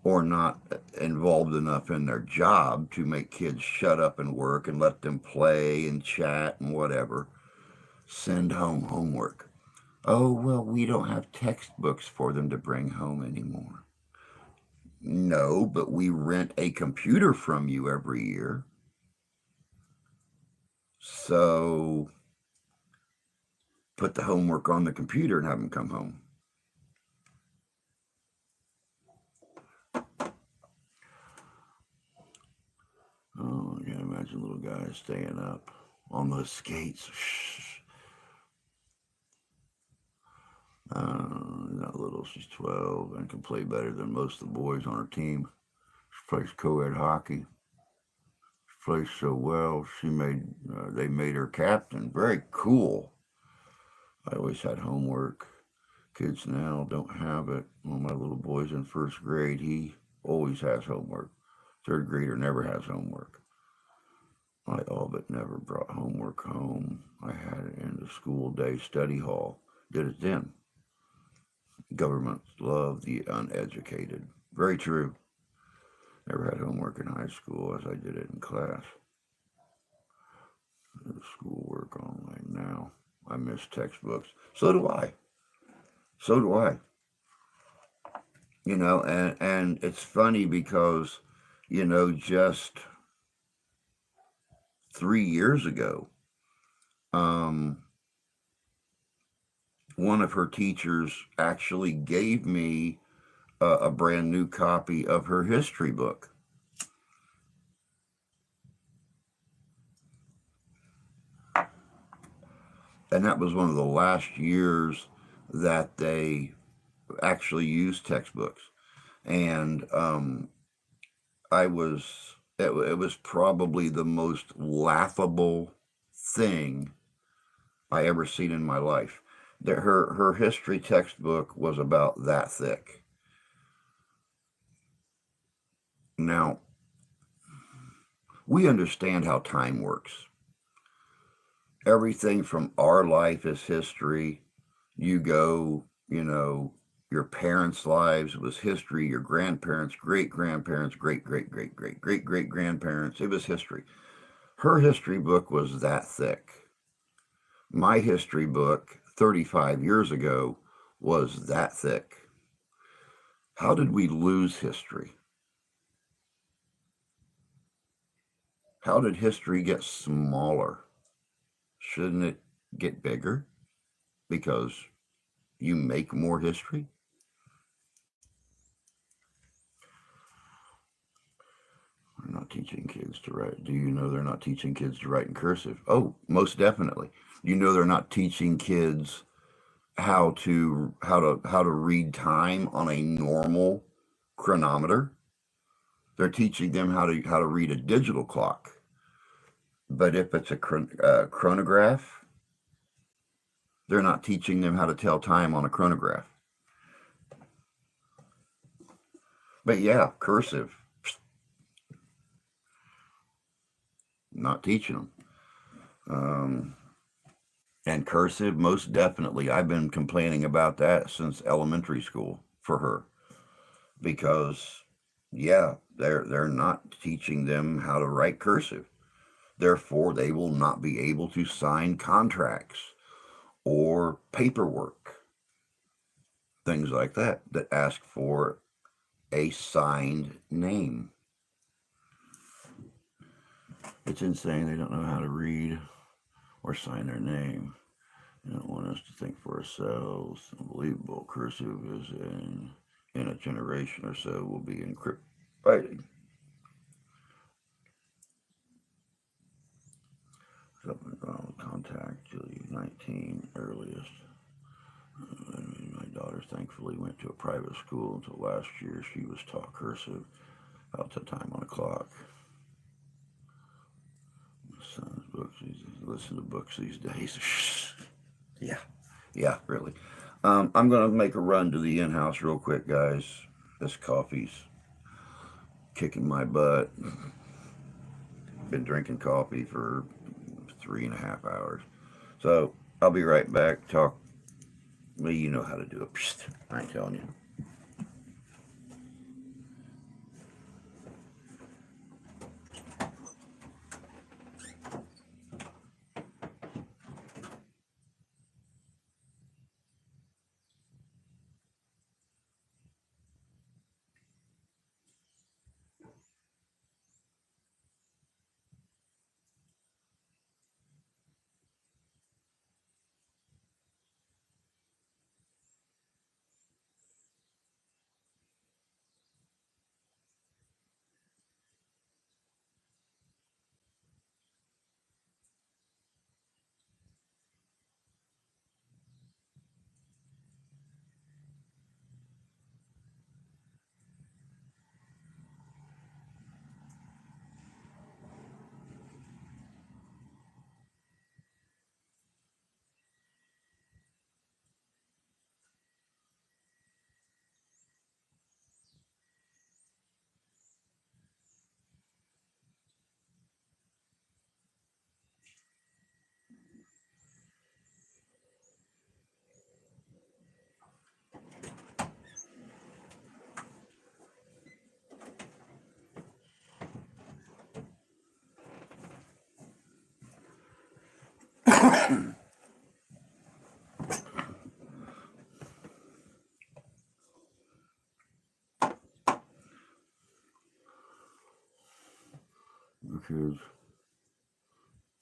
or not involved enough in their job to make kids shut up and work and let them play and chat and whatever, send home homework. Oh, well, we don't have textbooks for them to bring home anymore. No, but we rent a computer from you every year. So put the homework on the computer and have them come home. Oh, I can't imagine little guys staying up on those skates. Not little, she's 12 and can play better than most of the boys on her team. She plays co-ed hockey. She plays so well. They made her captain. Very cool. I always had homework. Kids now don't have it. One of my little boy's in first grade. He always has homework. Third grader never has homework. I all but never brought homework home. I had it in the school day study hall. Did it then. Governments love the uneducated. Very true. Never had homework in high school as I did it in class. There's schoolwork online now. I miss textbooks. So do I. So do I. And it's funny because, just 3 years ago, um, one of her teachers actually gave me a brand new copy of her history book. And that was one of the last years that they actually used textbooks. And it was probably the most laughable thing I ever seen in my life. Her history textbook was about that thick. Now, we understand how time works. Everything from our life is history. You go, your parents' lives was history, your grandparents, great grandparents, great great great great great great grandparents, it was history. Her history book was that thick. My history book 35 years ago was that thick. How did we lose history? How did history get smaller? Shouldn't it get bigger because you make more history? They're not teaching kids to write. Do you know they're not teaching kids to write in cursive? Oh, most definitely. You know they're not teaching kids how to read time on a normal chronometer. They're teaching them how to read a digital clock. But if it's a chronograph, they're not teaching them how to tell time on a chronograph. But yeah, cursive, not teaching them. And cursive, most definitely. I've been complaining about that since elementary school for her because, yeah, they're not teaching them how to write cursive. Therefore, they will not be able to sign contracts or paperwork, things like that ask for a signed name. It's insane. They don't know how to read or sign their name. They don't want us to think for ourselves. Unbelievable. Cursive is in a generation or so will be encrypted writing. Something wrong with contact Julie 19 earliest. My daughter thankfully went to a private school until last year. She was taught cursive about the time on the clock. My son's books. He listen to books these days. Yeah, yeah, really. I'm gonna make a run to the in-house real quick, guys. This coffee's kicking my butt. Been drinking coffee for 3.5 hours. So I'll be right back. Talk. Well, you know how to do it. I ain't telling you. The kids,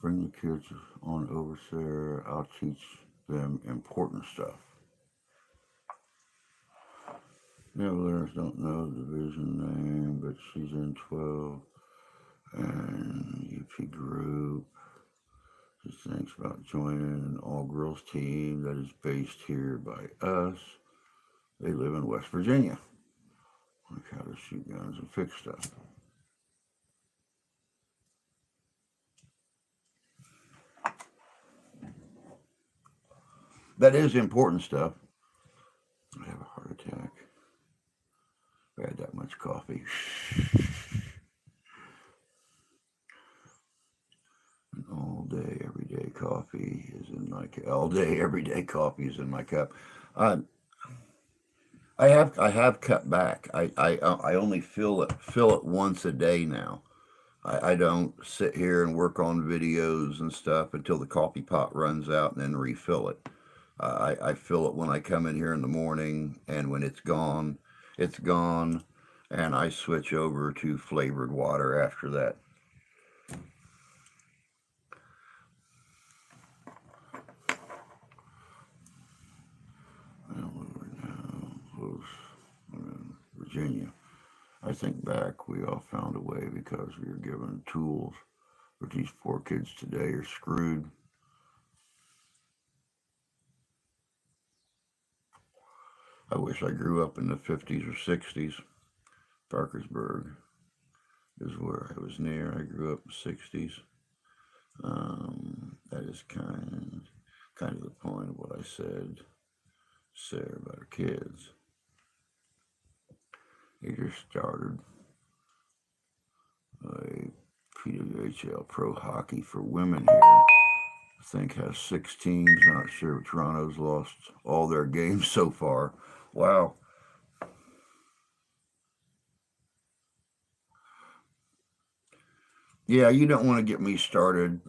bring the kids on over there. I'll teach them important stuff. Learners don't know the division name, but she's in 12 and UP group. She thinks about joining an all-girls team that is based here by us. They live in West Virginia. Like how to shoot guns and fix stuff. That is important stuff. I have a heart attack. I had that much coffee. All day, every day coffee is in my cup. All day, every day coffee is in my cup. Uh, I have cut back. I only fill it once a day now. I don't sit here and work on videos and stuff until the coffee pot runs out and then refill it. I fill it when I come in here in the morning, and when it's gone, and I switch over to flavored water after that. Well, we're now close. I'm in Virginia. I think back, we all found a way because we were given tools. But these poor kids today are screwed. I wish I grew up in the 50s or 60s. Parkersburg is where I was near. I grew up in the 60s. That is kind of the point of what I said, Sarah, about her kids. They just started a PWHL Pro Hockey for women here. I think has 6 teams. Not sure. Toronto's lost all their games so far. Wow. Yeah, you don't want to get me started.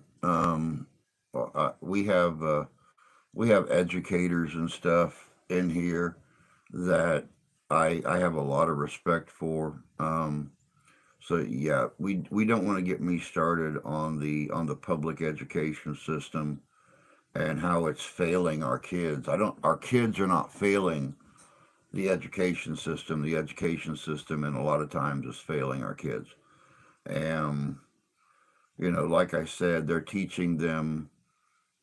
We have educators and stuff in here that I have a lot of respect for. So yeah, we don't want to get me started on the public education system and how it's failing our kids. I don't. Our kids are not failing the education system. The education system, and a lot of times, is failing our kids. And like I said, they're teaching them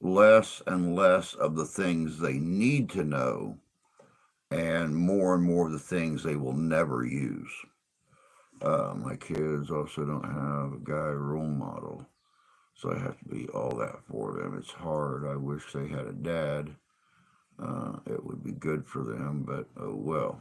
less and less of the things they need to know, and more of the things they will never use. My kids also don't have a guy role model, so I have to be all that for them. It's hard. I wish they had a dad. It would be good for them, but oh well.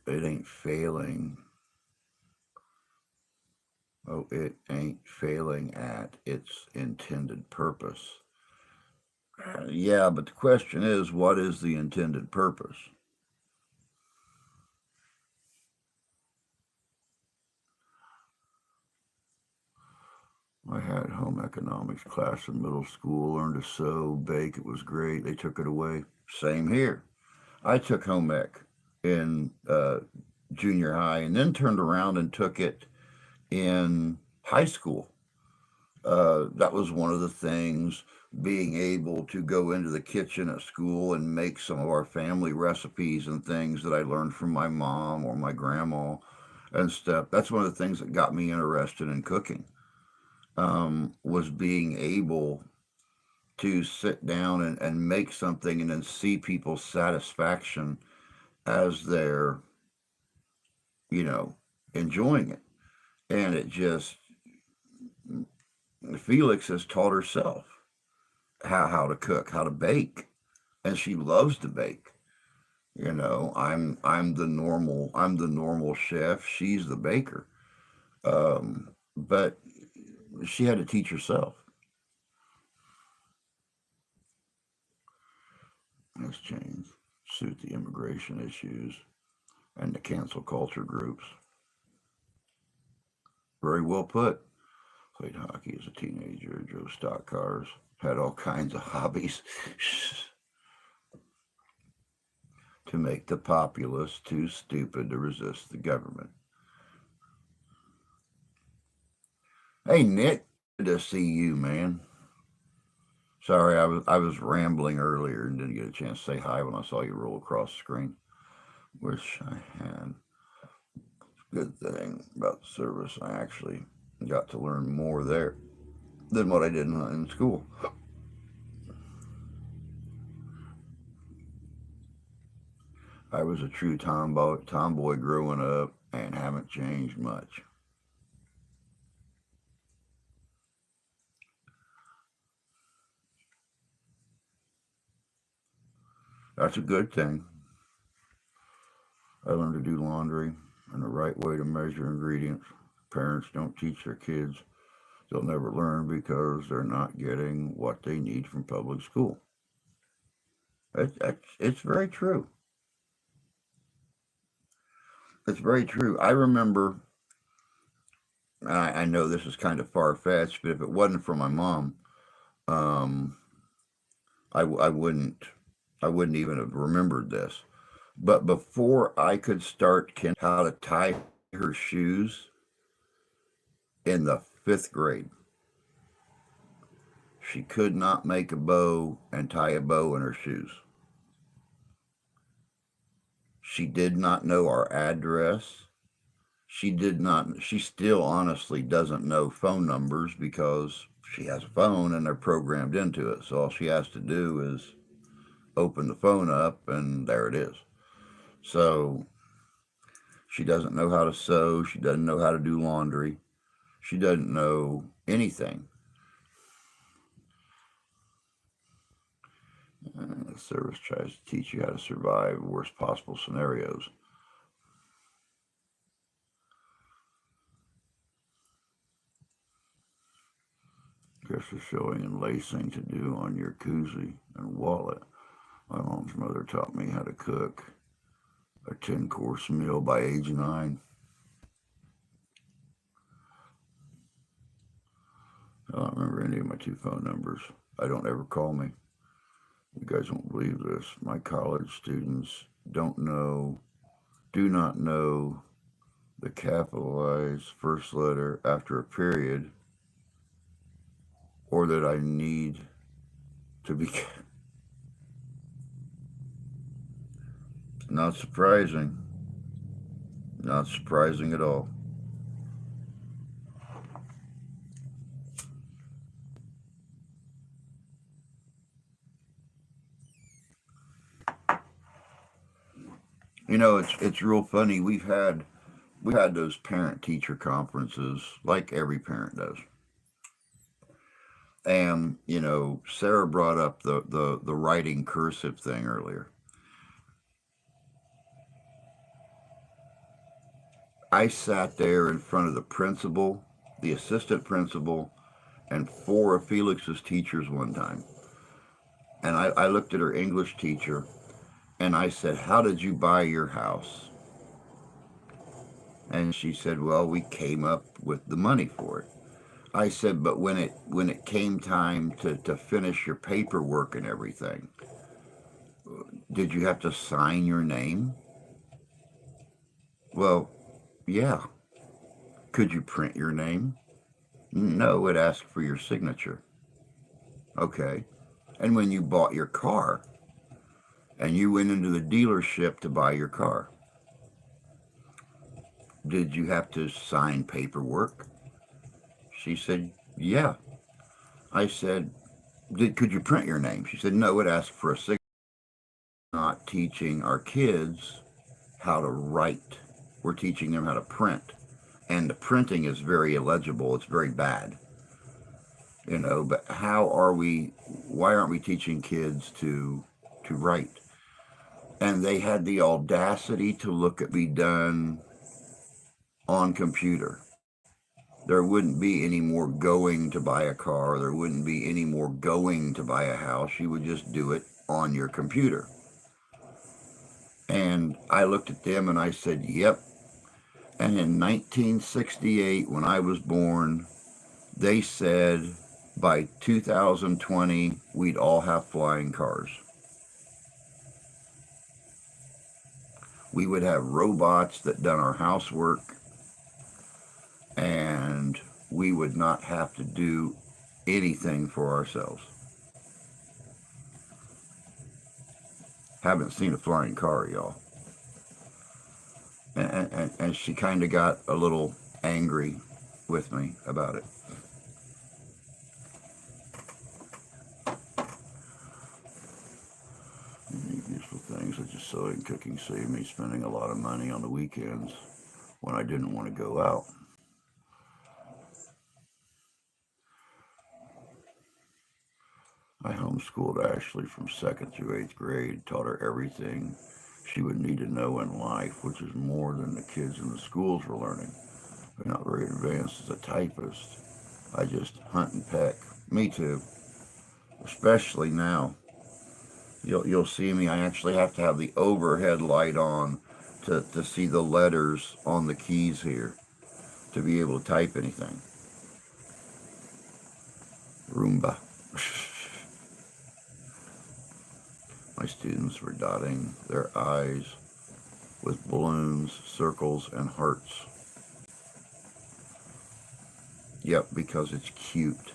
It ain't failing. Oh, it ain't failing at its intended purpose. Yeah, but the question is, what is the intended purpose? I had home economics class in middle school, learned to sew, bake. It was great. They took it away. Same here. I took home ec in junior high and then turned around and took it in high school. That was one of the things, being able to go into the kitchen at school and make some of our family recipes and things that I learned from my mom or my grandma and stuff. That's one of the things that got me interested in cooking, was being able to sit down and make something and then see people's satisfaction as they're, you know, enjoying it. And it just, Felix has taught herself how to cook, how to bake, and she loves to bake. I'm the normal chef. She's the baker. But she had to teach herself. Let's change, suit the immigration issues and the cancel culture groups. Very well put. Played hockey as a teenager, drove stock cars, had all kinds of hobbies to make the populace too stupid to resist the government. Hey Nick, good to see you, man. Sorry, I was rambling earlier and didn't get a chance to say hi when I saw you roll across the screen. Wish I had. Good thing about the service, I actually got to learn more there than what I did in school. I was a true tomboy growing up and haven't changed much. That's a good thing. I learned to do laundry and the right way to measure ingredients. Parents don't teach their kids. They'll never learn because they're not getting what they need from public school. It's very true. It's very true. I remember, I know this is kind of far fetched, but if it wasn't for my mom, um, I wouldn't, I wouldn't even have remembered this. But before I could start how to tie her shoes in the fifth grade, she could not make a bow and tie a bow in her shoes. She did not know our address. She still honestly doesn't know phone numbers because she has a phone and they're programmed into it. So all she has to do is open the phone up and there it is. So she doesn't know how to sew. She doesn't know how to do laundry. She doesn't know anything. The service tries to teach you how to survive worst possible scenarios. Chris is showing and lacing to do on your koozie and wallet. My mom's mother taught me how to cook a 10-course meal by age 9. any of my two phone numbers. I don't ever call me. You guys won't believe this. My college students do not know the capitalized first letter after a period, or that I need to be. Not surprising. Not surprising at all. You know, it's real funny. We had those parent teacher conferences like every parent does. And, Sarah brought up the writing cursive thing earlier. I sat there in front of the principal, the assistant principal, and four of Felix's teachers one time. And I looked at her English teacher and I said, "How did you buy your house?" And she said, "Well, we came up with the money for it." I said, "But when it came time to finish your paperwork and everything, did you have to sign your name?" "Well, yeah." "Could you print your name?" "No, it asked for your signature." "Okay." "And when you bought your car and you went into the dealership to buy your car, did you have to sign paperwork?" She said, "Yeah." I said, "Could you print your name?" She said, "No, it asked for a signature." Not teaching our kids how to write. We're teaching them how to print. And the printing is very illegible. It's very bad. But why aren't we teaching kids to write? And they had the audacity to look at me done on computer. There wouldn't be any more going to buy a car. There wouldn't be any more going to buy a house. You would just do it on your computer. And I looked at them and I said, "Yep." And in 1968, when I was born, they said by 2020, we'd all have flying cars. We would have robots that done our housework, and we would not have to do anything for ourselves. Haven't seen a flying car, y'all. And she kind of got a little angry with me about it. Useful things such as sewing, cooking saved me spending a lot of money on the weekends when I didn't want to go out. I homeschooled Ashley from 2nd through 8th grade, taught her everything she would need to know in life, which is more than the kids in the schools were learning. They're not very advanced as a typist. I just hunt and peck. Me too. Especially now. You'll see me. I actually have to have the overhead light on to see the letters on the keys here to be able to type anything. Roomba. My students were dotting their I's with balloons, circles, and hearts. Yep, because it's cute.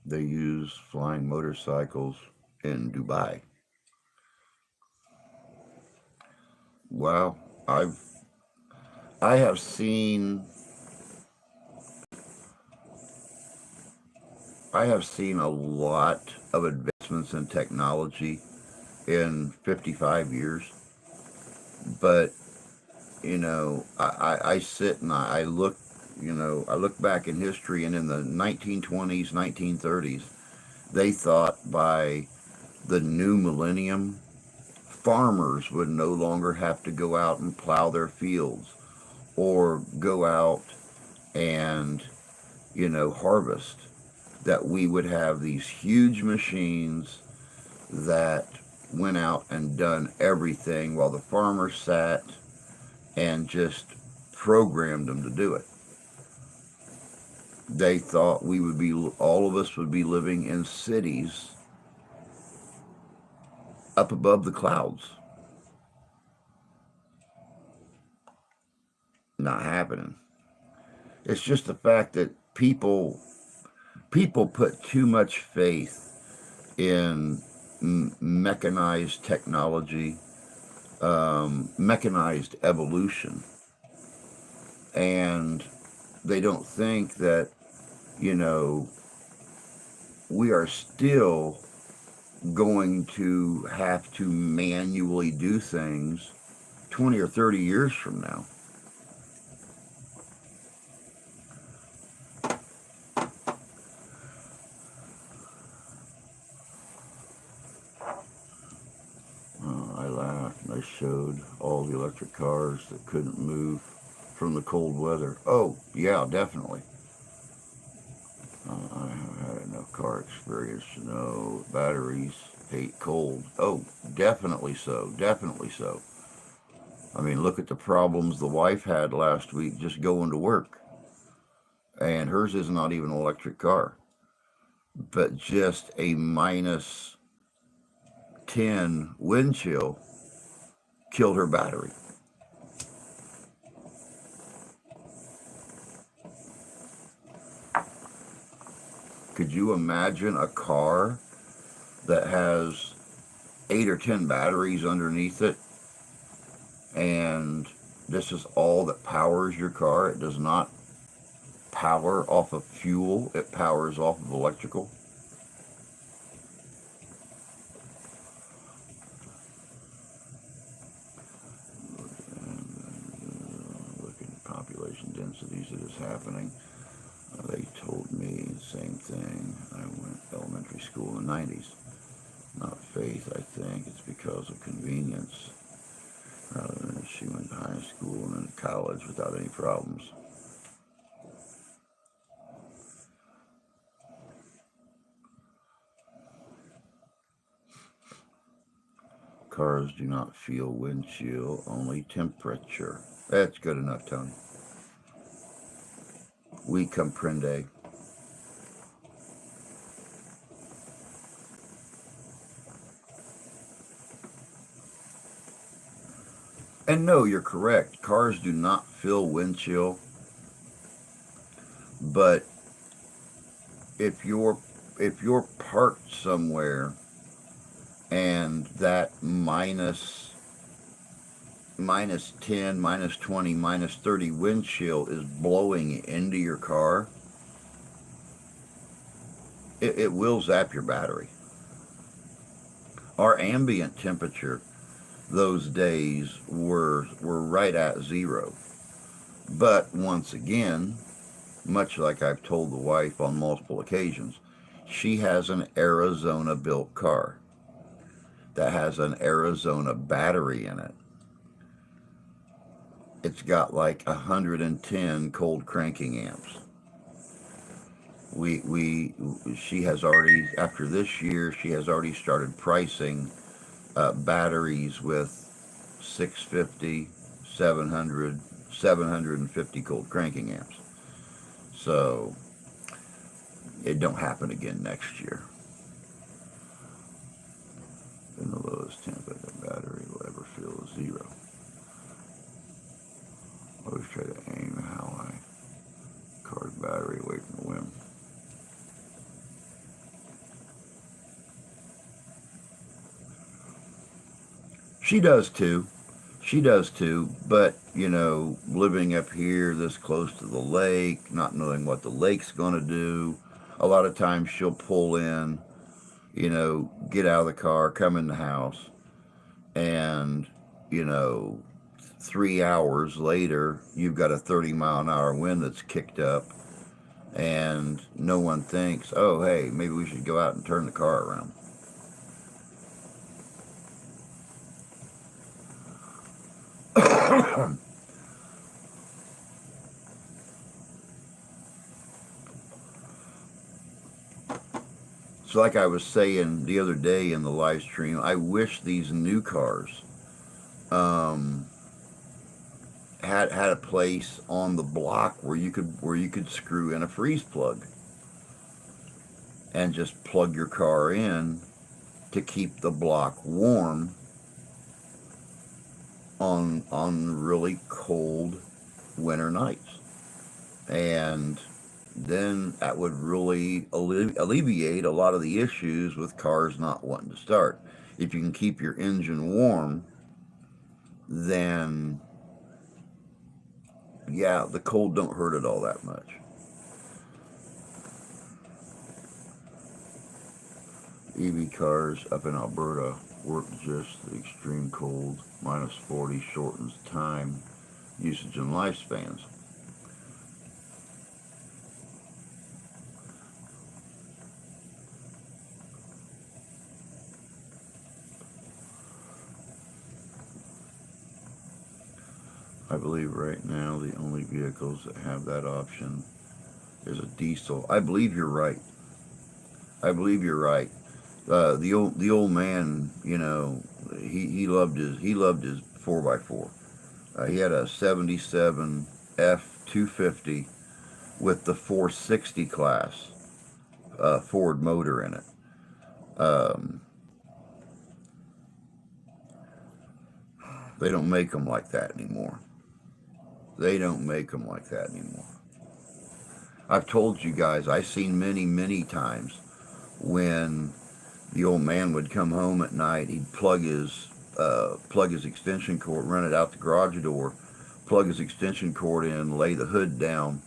They use flying motorcycles in Dubai. Wow, I have seen a lot of advancements in technology in 55 years, but I sit and I look. I look back in history, and in the 1920s, 1930s, they thought by the new millennium, farmers would no longer have to go out and plow their fields or go out and, harvest. That we would have these huge machines that went out and done everything while the farmers sat and just programmed them to do it. They thought all of us would be living in cities up above the clouds. Not happening. It's just the fact that people put too much faith in mechanized technology, mechanized evolution, and they don't think that, we are still going to have to manually do things 20 or 30 years from now. I laughed and I showed all the electric cars that couldn't move from the cold weather. Oh, yeah, definitely. I have had enough car experience to know batteries hate cold. Oh, definitely so. Definitely so. I mean, look at the problems the wife had last week just going to work. And hers is not even an electric car. But just a minus 10 wind chill killed her battery. Could you imagine a car that has 8 or 10 batteries underneath it, and this is all that powers your car? It does not power off of fuel, it powers off of electrical. Looking at population densities that is happening. They told me the same thing. I went to elementary school in the 90s. Not faith, I think. It's because of convenience. Rather than she went to high school and then college without any problems. Cars do not feel wind chill, only temperature. That's good enough, Tony. We comprende. And no, you're correct. Cars do not feel wind chill. But if you're parked somewhere and that minus 10, minus 20, minus 30 wind chill is blowing into your car, it will zap your battery. Our ambient temperature those days were right at 0. But once again, much like I've told the wife on multiple occasions, she has an Arizona built car that has an Arizona battery in it. It's got like 110 cold cranking amps. She has already, after this year, she has already started pricing batteries with 650, 700, 750 cold cranking amps. So it don't happen again next year. And the lowest temp of the battery will ever feel is 0. Always try to aim how high car's battery away from the wind. She does too. But, living up here this close to the lake, not knowing what the lake's going to do, a lot of times she'll pull in, get out of the car, come in the house, and, 3 hours later, you've got a 30-mile-an-hour wind that's kicked up, and no one thinks, oh, hey, maybe we should go out and turn the car around. So like I was saying the other day in the live stream, I wish these new cars um, had a place on the block where you could screw in a freeze plug and just plug your car in to keep the block warm on really cold winter nights. And then that would really alleviate a lot of the issues with cars not wanting to start. If you can keep your engine warm, then yeah, the cold don't hurt it all that much. EV cars up in Alberta work just the extreme cold. -40 shortens time, usage, and lifespans. I believe right now the only vehicles that have that option is a diesel. I believe you're right. I believe you're right. The old man, you know, he loved his 4x4. He had a '77 F250 with the 460 class Ford motor in it. Um, they don't make them like that anymore. They don't make them like that anymore. I've told you guys, I've seen many times when the old man would come home at night, he'd plug his extension cord, run it out the garage door, plug his extension cord in, lay the hood down,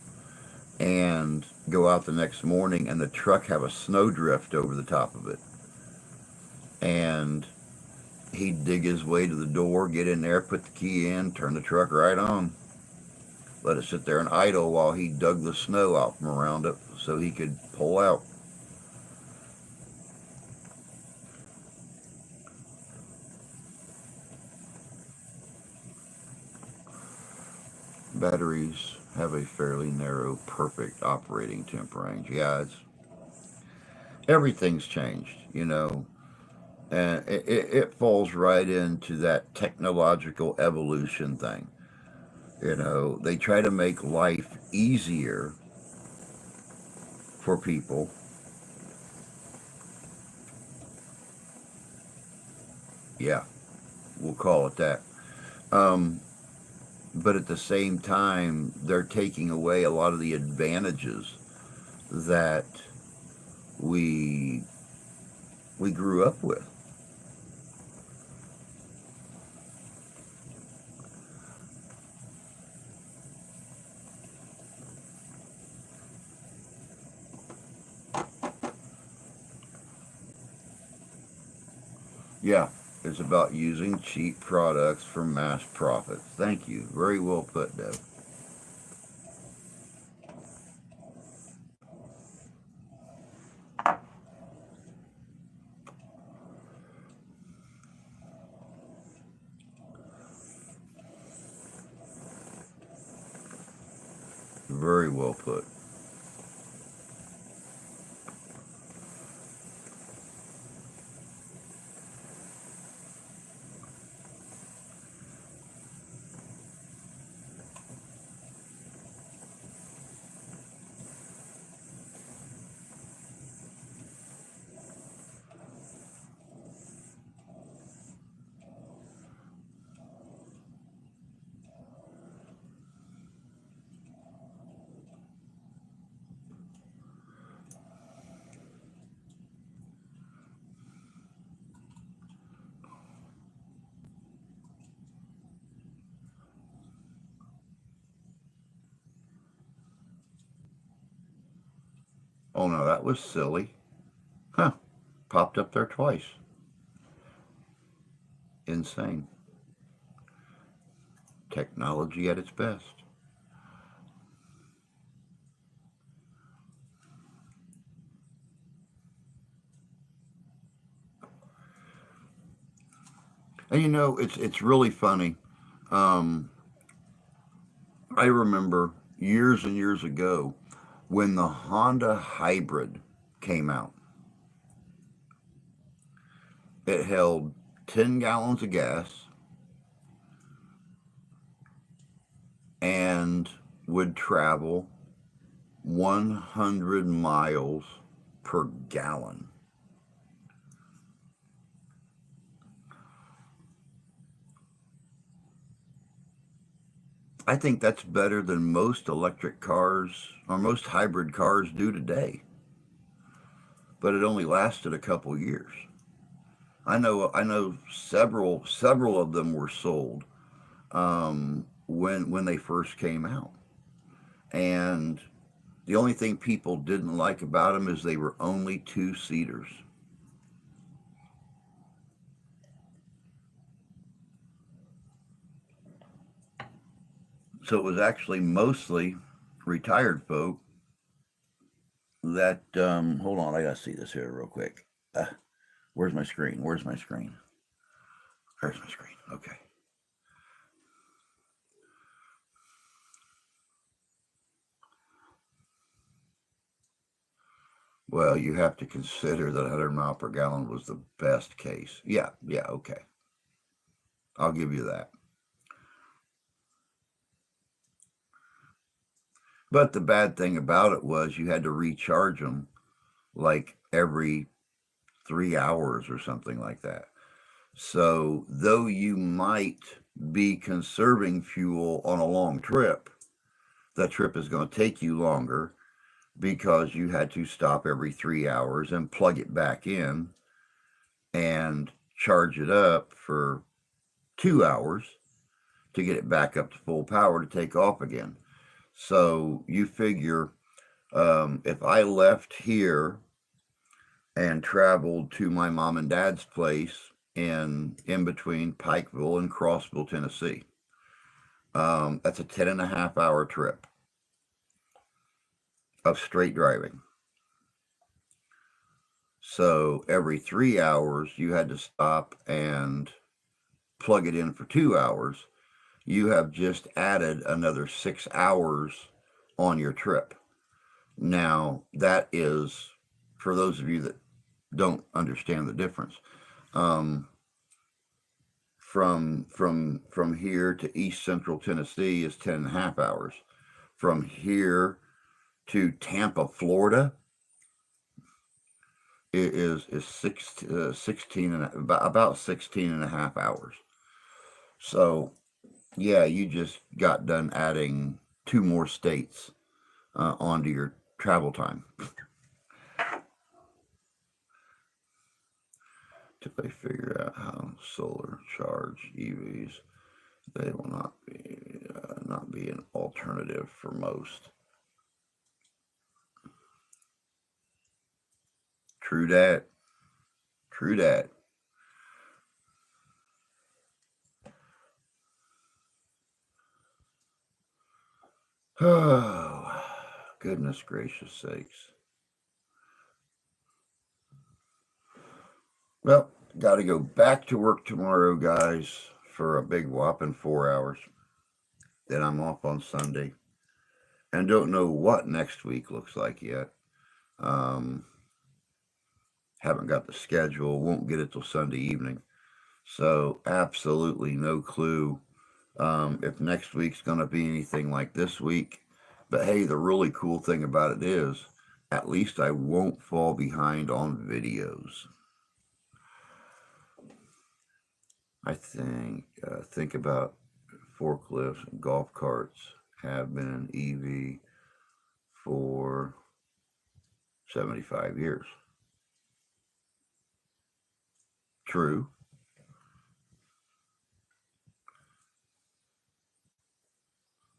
and go out the next morning, and the truck have a snowdrift over the top of it. And he'd dig his way to the door, get in there, put the key in, turn the truck right on, let it sit there and idle while he dug the snow out from around it so he could pull out. Batteries have a fairly narrow, perfect operating temp range. Yeah, everything's changed, you know, and it falls right into that technological evolution thing. You know, they try to make life easier for people. Yeah, we'll call it that. Um, but at the same time, they're taking away a lot of the advantages that we we grew up with. Yeah, it's about using cheap products for mass profit. Thank you. Very well put, Deb. Very well put. Oh no, that was silly. Huh. Popped up there twice. Insane. Technology at its best. And you know, it's really funny. Um, I remember years and years ago when the Honda Hybrid came out. It held 10 gallons of gas and would travel 100 miles per gallon. I think that's better than most electric cars or most hybrid cars do today. But it only lasted a couple years. I know several of them were sold when they first came out, and the only thing people didn't like about them is they were only two seaters. So it was actually mostly retired folk that hold on, I gotta see this here real quick. Where's my screen? Where's my screen? There's my screen. Okay. Well, you have to consider that 100 mile per gallon was the best case. Yeah, yeah, okay. I'll give you that. But the bad thing about it was you had to recharge them like every 3 hours or something like that. So, though you might be conserving fuel on a long trip, that trip is going to take you longer because you had to stop every 3 hours and plug it back in and charge it up for 2 hours to get it back up to full power to take off again. So you figure if I left here and traveled to my mom and dad's place in between Pikeville and Crossville, Tennessee, that's a 10.5 hour trip of straight driving. So every 3 hours, you had to stop and plug it in for 2 hours. You have just added another 6 hours on your trip. Now, that is, for those of you that don't understand the difference, um, from here to East Central Tennessee is 10.5 hours. From here to Tampa, Florida, it is 16 and about 16 and a half hours. So yeah, you just got done adding two more states onto your travel time. Till they figure out how solar charge EVs, they will not be an alternative for most. True that. True that. Oh, goodness gracious sakes. Well, got to go back to work tomorrow, guys, for a big whopping 4 hours. Then I'm off on Sunday, and don't know what next week looks like yet. Um, haven't got the schedule. Won't get it till Sunday evening. So absolutely no clue if next week's going to be anything like this week. But hey, the really cool thing about it is, at least I won't fall behind on videos. I think about forklifts and golf carts have been an EV for 75 years. True.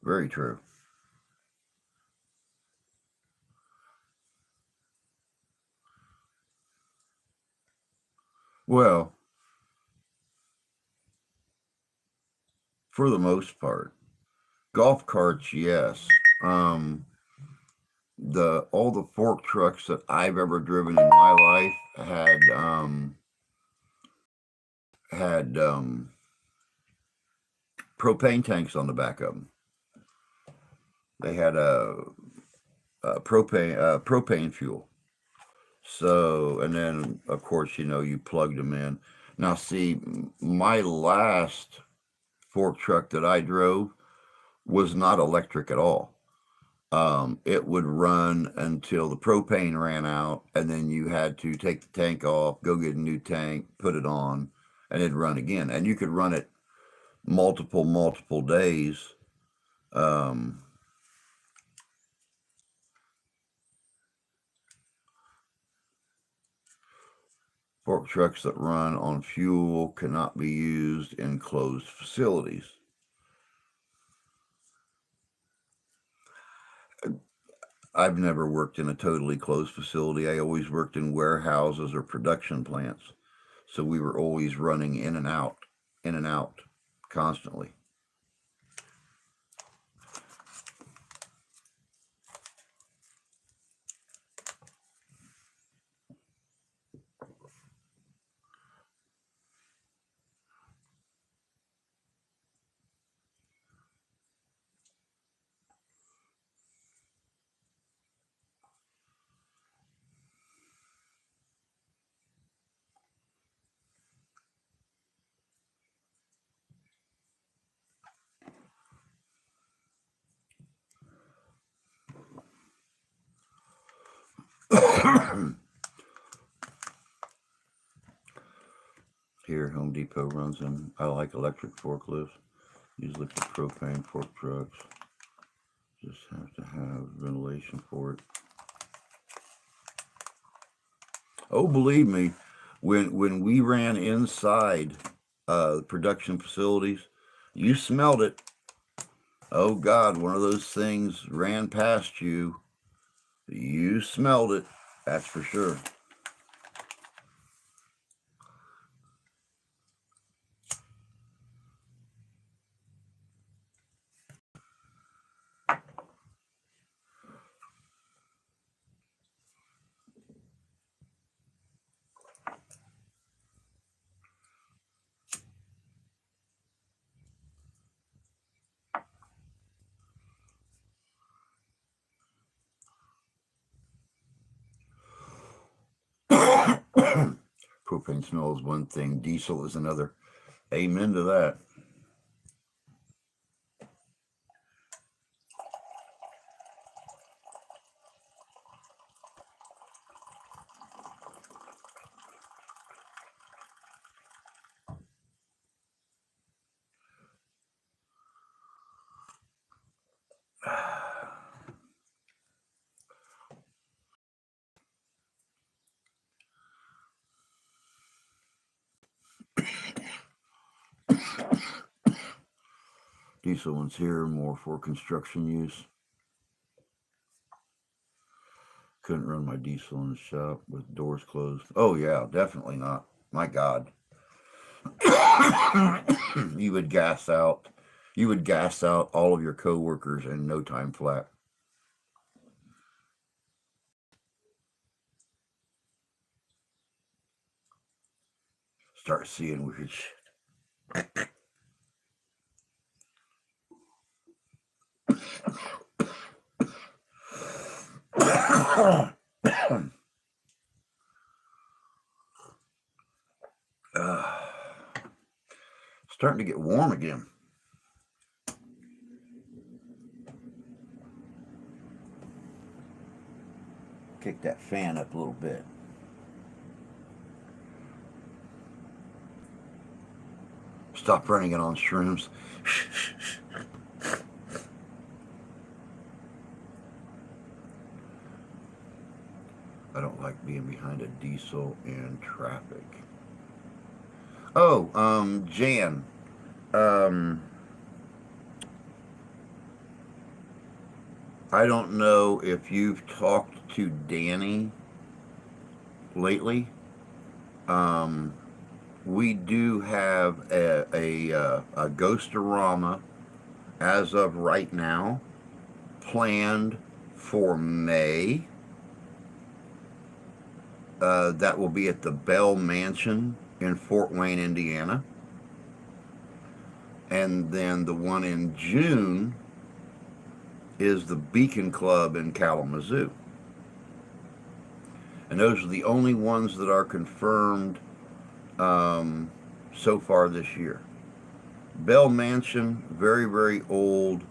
Very true. Well, for the most part, golf carts, yes. Um, the all the fork trucks that I've ever driven in my life had propane tanks on the back of them. they had a propane fuel. So, and then of course, you plugged them in. Now, see, my last fork truck that I drove was not electric at all. It would run until the propane ran out, and then you had to take the tank off, go get a new tank, put it on, and it'd run again. And you could run it multiple days. Um, Fork trucks that run on fuel cannot be used in closed facilities. I've never worked in a totally closed facility. I always worked in warehouses or production plants. So we were always running in and out constantly. Here, Home Depot runs them. I like electric forklifts, usually for propane fork trucks. Just have to have ventilation for it. Oh, believe me, when we ran inside production facilities, you smelled it. Oh God, one of those things ran past you. You smelled it. That's for sure. Propane smell is one thing, diesel is another. Amen to that. Diesel ones here more for construction use. Couldn't run my diesel in the shop with doors closed. Oh yeah, definitely not. My God. you would gas out you would gas out all of your coworkers in no time flat. Start seeing weird shit. Starting to get warm again. Kick that fan up a little bit. Stop running it on shrooms. I don't like being behind a diesel in traffic. Oh, Jan. Um, I don't know if you've talked to Danny lately. Um, we do have a Ghostorama as of right now planned for May. That will be at the Bell Mansion in Fort Wayne, Indiana. And then the one in June is the Beacon Club in Kalamazoo. And those are the only ones that are confirmed so far this year. Bell Mansion, very, very old,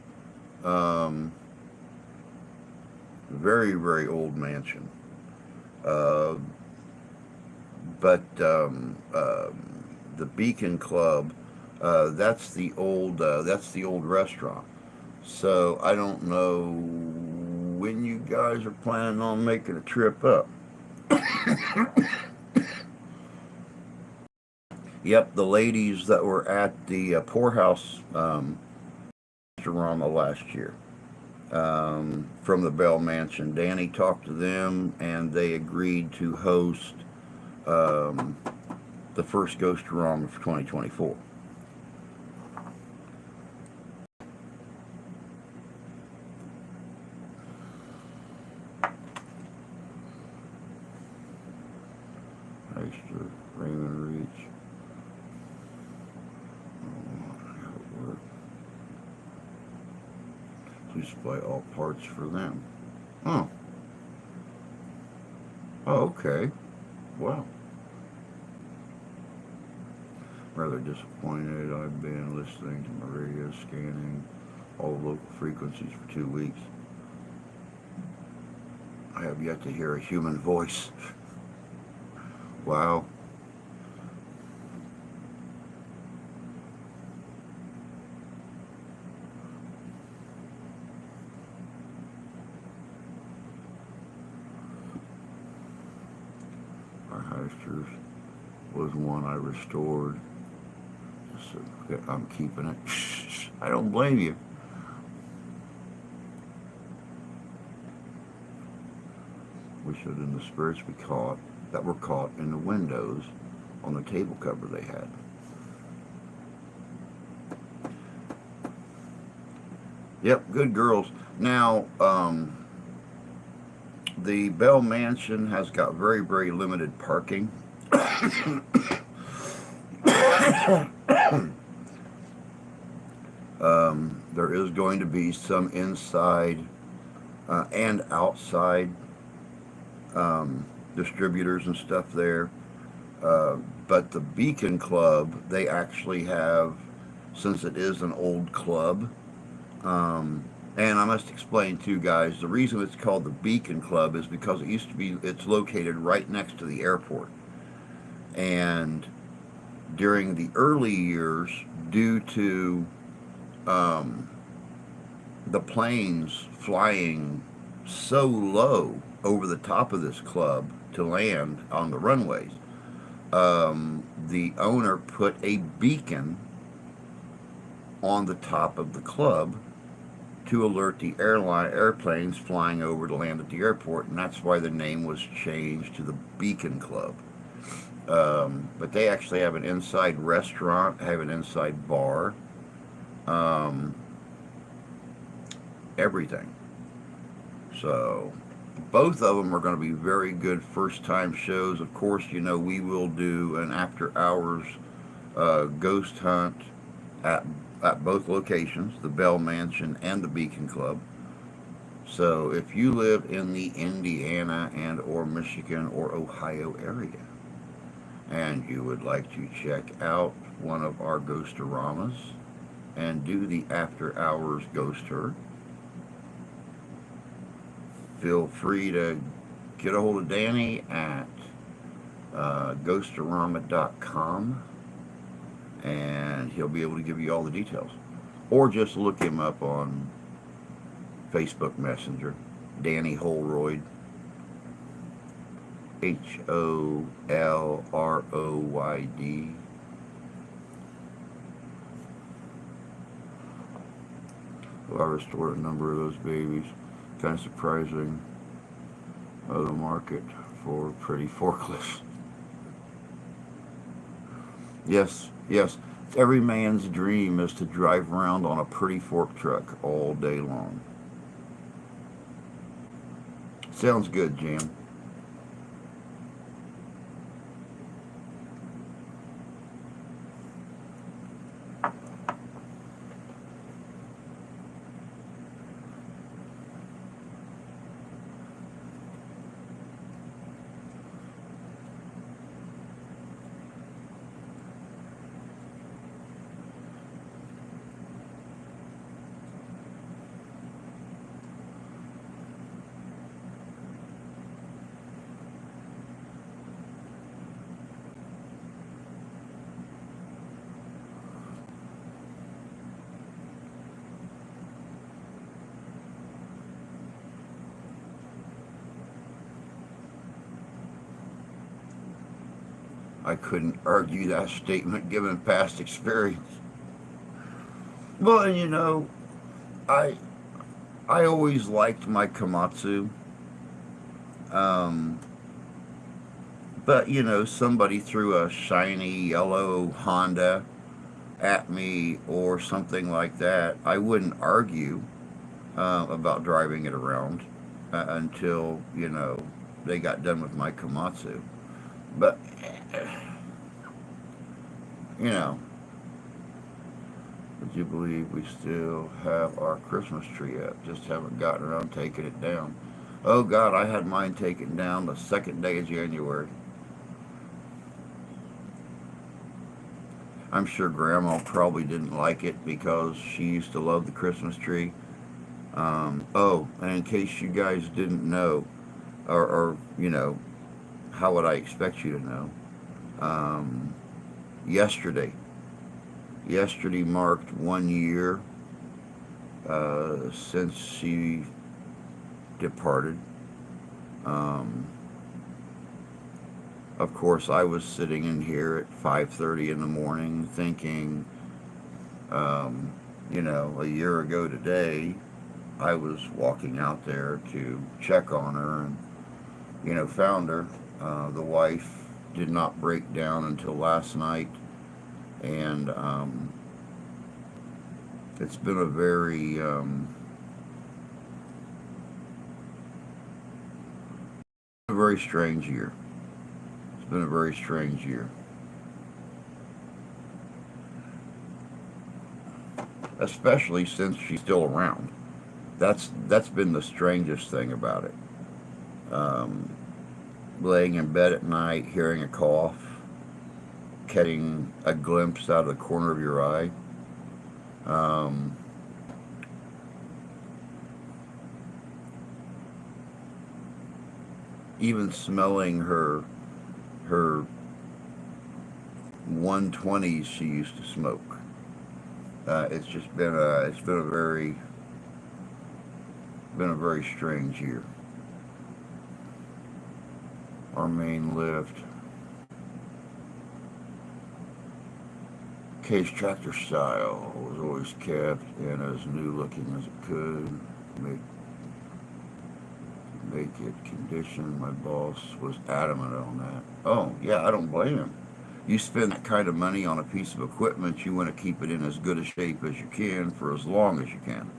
very, very old mansion. Uh, but the Beacon Club, that's the old restaurant. So I don't know when you guys are planning on making a trip up. Yep, the ladies that were at the poorhouse restaurant last year from the Bell Mansion. Danny talked to them, and they agreed to host um, the first Ghost-a-Rama for 2024. Thanks to Raymond Reach. Please supply all parts for them. Oh. Oh, okay. Wow. Rather disappointed. I've been listening to Maria, scanning all local frequencies for 2 weeks. I have yet to hear a human voice. Wow. Our Heisters was one I restored. So I'm keeping it. I don't blame you. We showed them the spirits we caught that were caught in the windows on the table cover they had. Yep, good girls. Now, the Bell Mansion has got very, very limited parking. There is going to be some inside and outside distributors and stuff there. But the Beacon Club, they actually have, since it is an old club, and I must explain too, guys, the reason it's called the Beacon Club is because it used to be, it's located right next to the airport. And during the early years, due to the planes flying so low over the top of this club to land on the runways, the owner put a beacon on the top of the club to alert the airplanes flying over to land at the airport, and that's why the name was changed to the Beacon Club. But they actually have an inside restaurant, have an inside bar, everything. So both of them are going to be very good first-time shows. Of course, you know, we will do an after-hours ghost hunt at both locations, the Bell Mansion and the Beacon Club. So if you live in the Indiana and or Michigan or Ohio area and you would like to check out one of our Ghost-a-Ramas and do the after-hours ghost tour, feel free to get a hold of Danny at ghostorama.com, and he'll be able to give you all the details. Or just look him up on Facebook Messenger, Danny Holroyd, Holroyd. Well, I restored a number of those babies. Kind of surprising, the market for pretty forklifts. Yes, yes. Every man's dream is to drive around on a pretty fork truck all day long. Sounds good, Jim. I couldn't argue that statement given past experience. Well, and I I always liked my Komatsu. Um, but somebody threw a shiny yellow Honda at me or something like that, I wouldn't argue about driving it around until they got done with my Komatsu. But you know, would you believe we still have our Christmas tree up? Just haven't gotten around taking it down. Oh God, I had mine taken down the second day of January. I'm sure Grandma probably didn't like it because she used to love the Christmas tree. Oh, and in case you guys didn't know, or how would I expect you to know? Um, yesterday, yesterday marked 1 year since she departed. Um, of course, I was sitting in here at 5:30 in the morning, thinking, um, a year ago today, I was walking out there to check on her and found her. The wife did not break down until last night, and it's been a very strange year. It's been a very strange year, especially since she's still around. That's been the strangest thing about it. Um, laying in bed at night, hearing a cough, catching a glimpse out of the corner of your eye. Um, even smelling her 120s she used to smoke. It's been a very strange year. Our main lift, case tractor style, was always kept and as new looking as it could. Make make it condition. My boss was adamant on that. Oh yeah, I don't blame him. You spend that kind of money on a piece of equipment, you want to keep it in as good a shape as you can for as long as you can.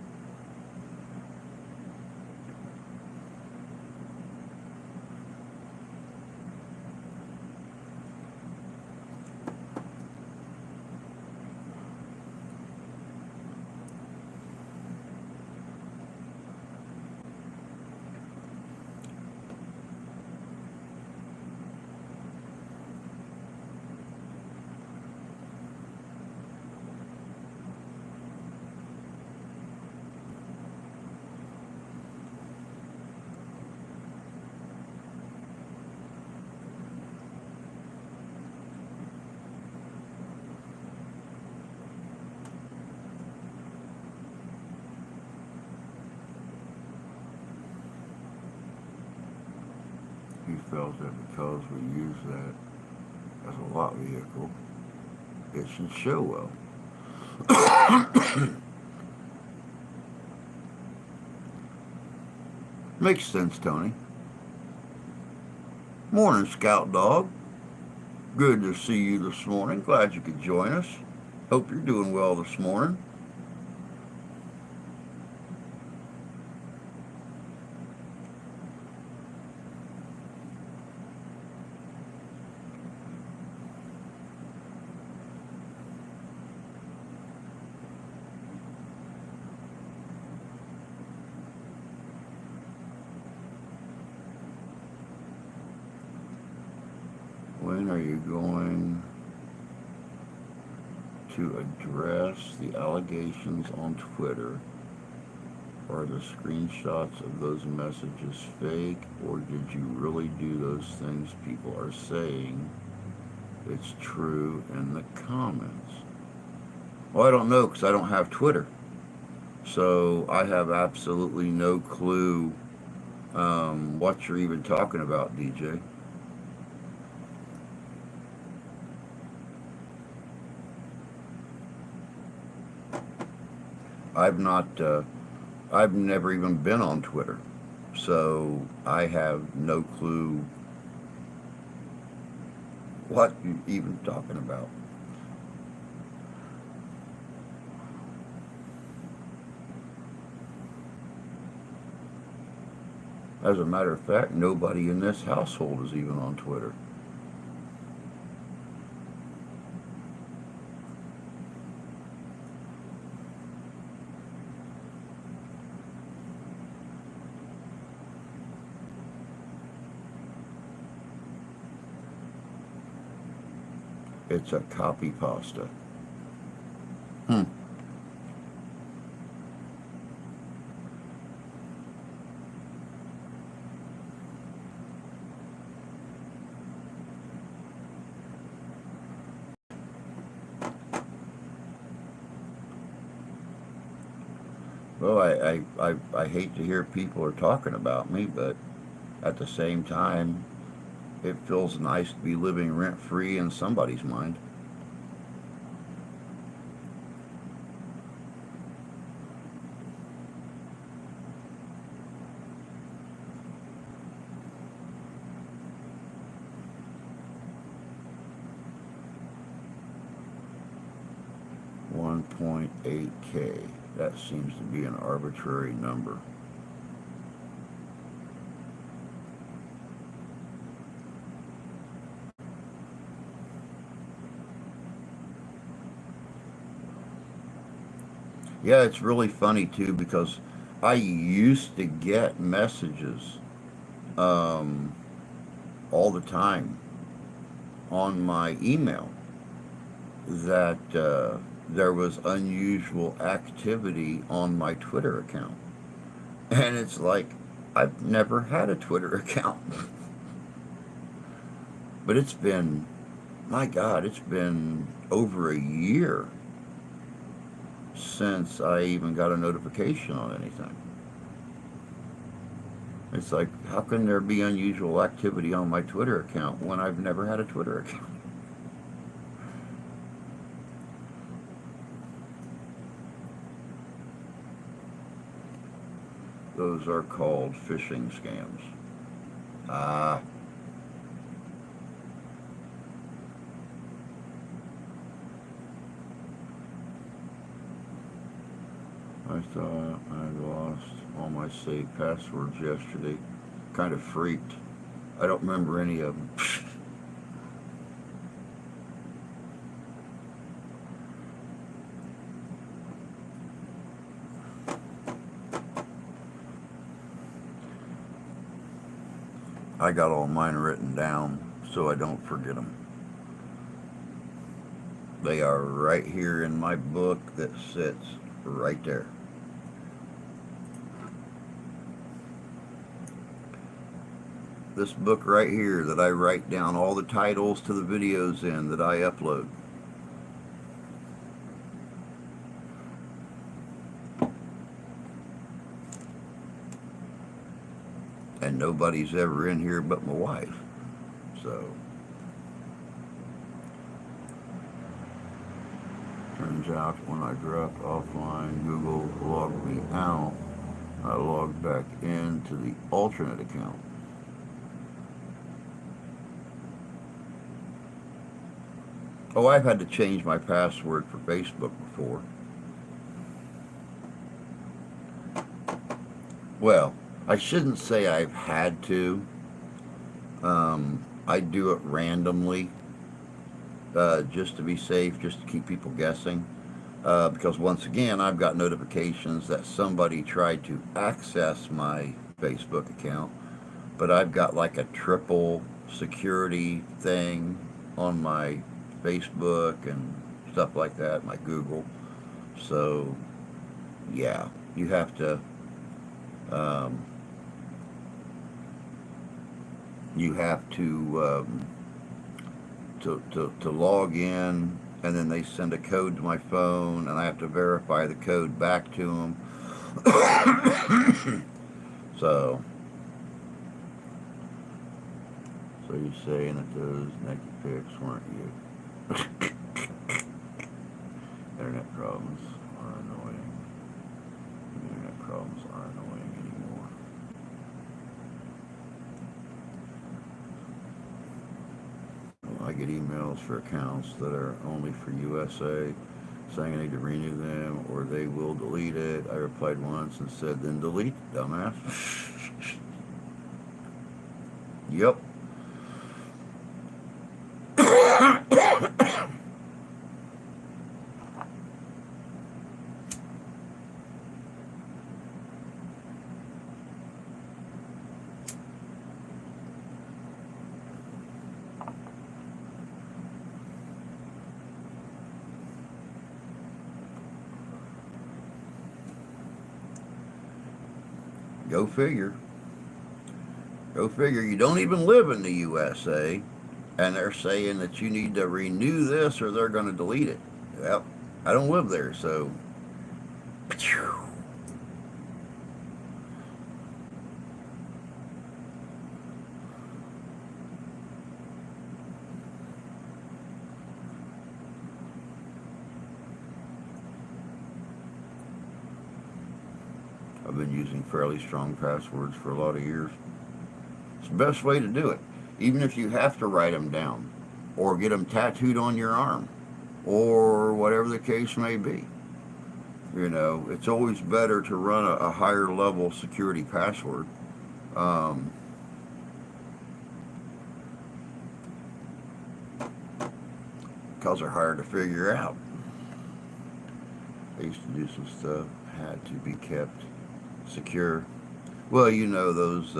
He felt that because we use that as a lot vehicle, it should show well. Makes sense, Tony. Morning, Scout Dog. Good to see you this morning. Glad you could join us. Hope you're doing well this morning. When are you going to address the allegations on Twitter? Are the screenshots of those messages fake, or did you really do those things people are saying it's true in the comments? Well, I don't know because I don't have Twitter. So I have absolutely no clue what you're even talking about, DJ. I've not, I've never even been on Twitter, so I have no clue what you're even talking about. As a matter of fact, nobody in this household is even on Twitter. It's a copy pasta. Hmm. Well, I hate to hear people are talking about me, but at the same time, it feels nice to be living rent free in somebody's mind. 1.8K. That seems to be an arbitrary number. Yeah, it's really funny too because I used to get messages um, all the time on my email that there was unusual activity on my Twitter account. And it's like, I've never had a Twitter account. But it's been, my God, it's been over a year since I even got a notification on anything. It's like, how can there be unusual activity on my Twitter account when I've never had a Twitter account? Those are called phishing scams. Ah, I thought I lost all my saved passwords yesterday. Kind of freaked. I don't remember any of them. I got all mine written down so I don't forget them. They are right here in my book that sits right there. This book right here that I write down all the titles to the videos in that I upload. And nobody's ever in here but my wife. So, turns out when I dropped offline, Google logged me out. I logged back into the alternate account. Oh, I've had to change my password for Facebook before. Well, I shouldn't say I've had to. I do it randomly, just to be safe, just to keep people guessing. Because once again, I've got notifications that somebody tried to access my Facebook account, but I've got like a triple security thing on my Facebook and stuff like that, my Google. So, yeah, you have to. Um, you have to log in, and then they send a code to my phone, and I have to verify the code back to them. so, so you're saying that those naked pics weren't you? Internet problems are annoying. problems are annoying anymore. I get emails for accounts that are only for USA saying I need to renew them or they will delete it. I replied once and said, then delete, dumbass. Yep. Go figure. Go figure. You don't even live in the USA, and they're saying that you need to renew this or they're going to delete it. Well, I don't live there, so. I've been using fairly strong passwords for a lot of years. It's the best way to do it, even if you have to write them down or get them tattooed on your arm or whatever the case may be. You know, it's always better to run a higher level security password. Um, because they're hard to figure out. I used to do some stuff, had to be kept secure. Well, you know, those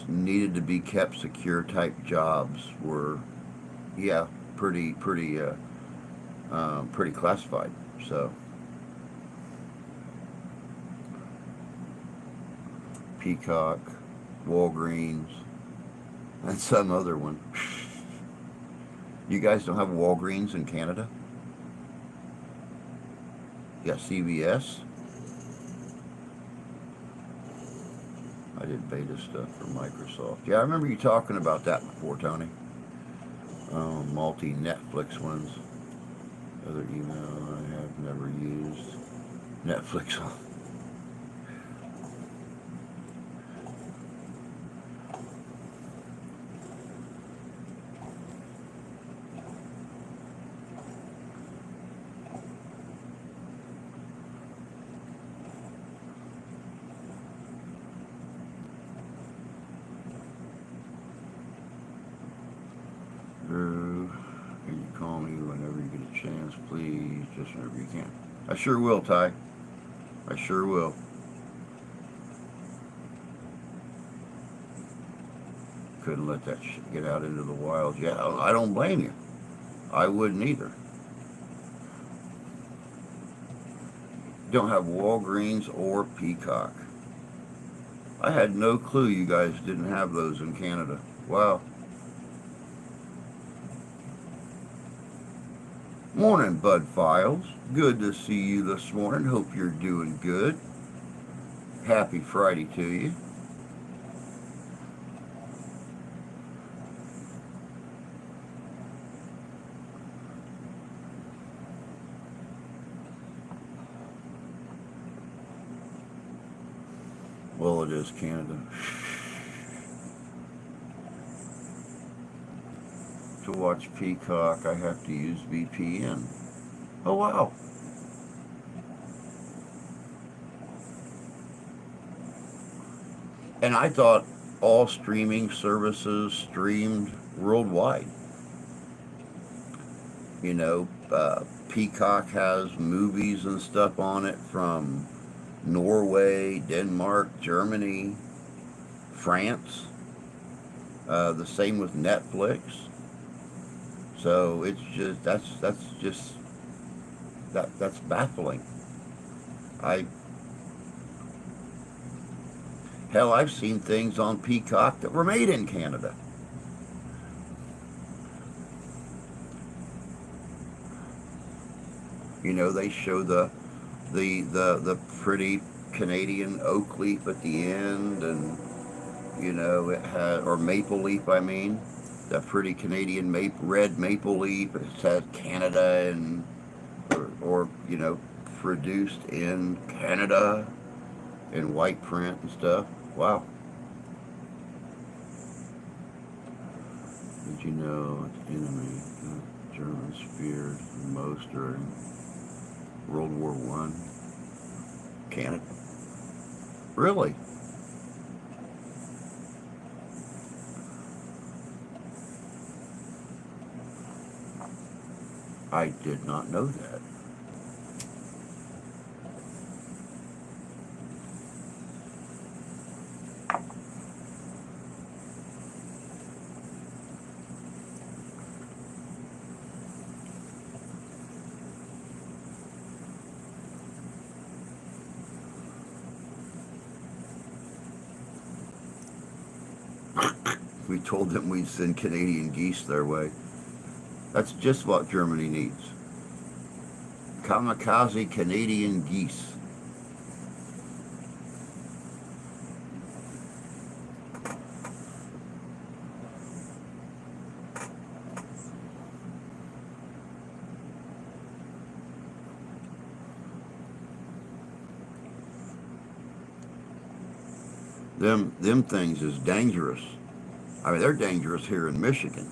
needed to be kept secure type jobs were, yeah, pretty classified. So Peacock, Walgreens, and some other one. You guys don't have Walgreens in Canada? You got CVS? I did beta stuff for Microsoft. Yeah, I remember you talking about that before, Tony. Multi-Netflix ones. Other email I have never used. Netflix. Can you call me whenever you get a chance, please? Just whenever you can. I sure will, Ty. I sure will. Couldn't let that shit get out into the wild. Yeah, I don't blame you. I wouldn't either. Don't have Walgreens or Peacock. I had no clue you guys didn't have those in Canada. Wow. Morning, Bud Files. Good to see you this morning. Hope you're doing good. Happy Friday to you. Well, it is Canada. To watch Peacock, I have to use VPN. Oh, wow. And I thought all streaming services streamed worldwide. You know, Peacock has movies and stuff on it from Norway, Denmark, Germany, France. The same with Netflix. So it's just that's baffling. I've seen things on Peacock that were made in Canada. You know, they show the pretty Canadian oak leaf at the end, and you know it had, or maple leaf, I mean. That pretty Canadian red maple leaf. It says Canada, and or you know, produced in Canada in white print and stuff. Wow. Did you know the enemy Germans feared the most during World War One? Canada. Really? I did not know that. We told them we'd send Canadian geese their way. That's just what Germany needs. Kamikaze Canadian geese. Them things is dangerous. I mean, they're dangerous here in Michigan.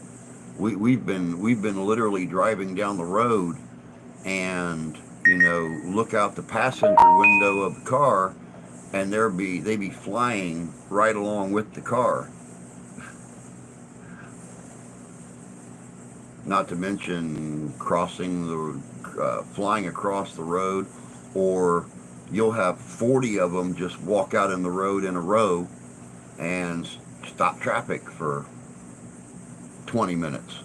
We've been literally driving down the road and you know look out the passenger window of the car and they be flying right along with the car. Not to mention crossing the flying across the road, or you'll have 40 of them just walk out in the road in a row and stop traffic for 20 minutes.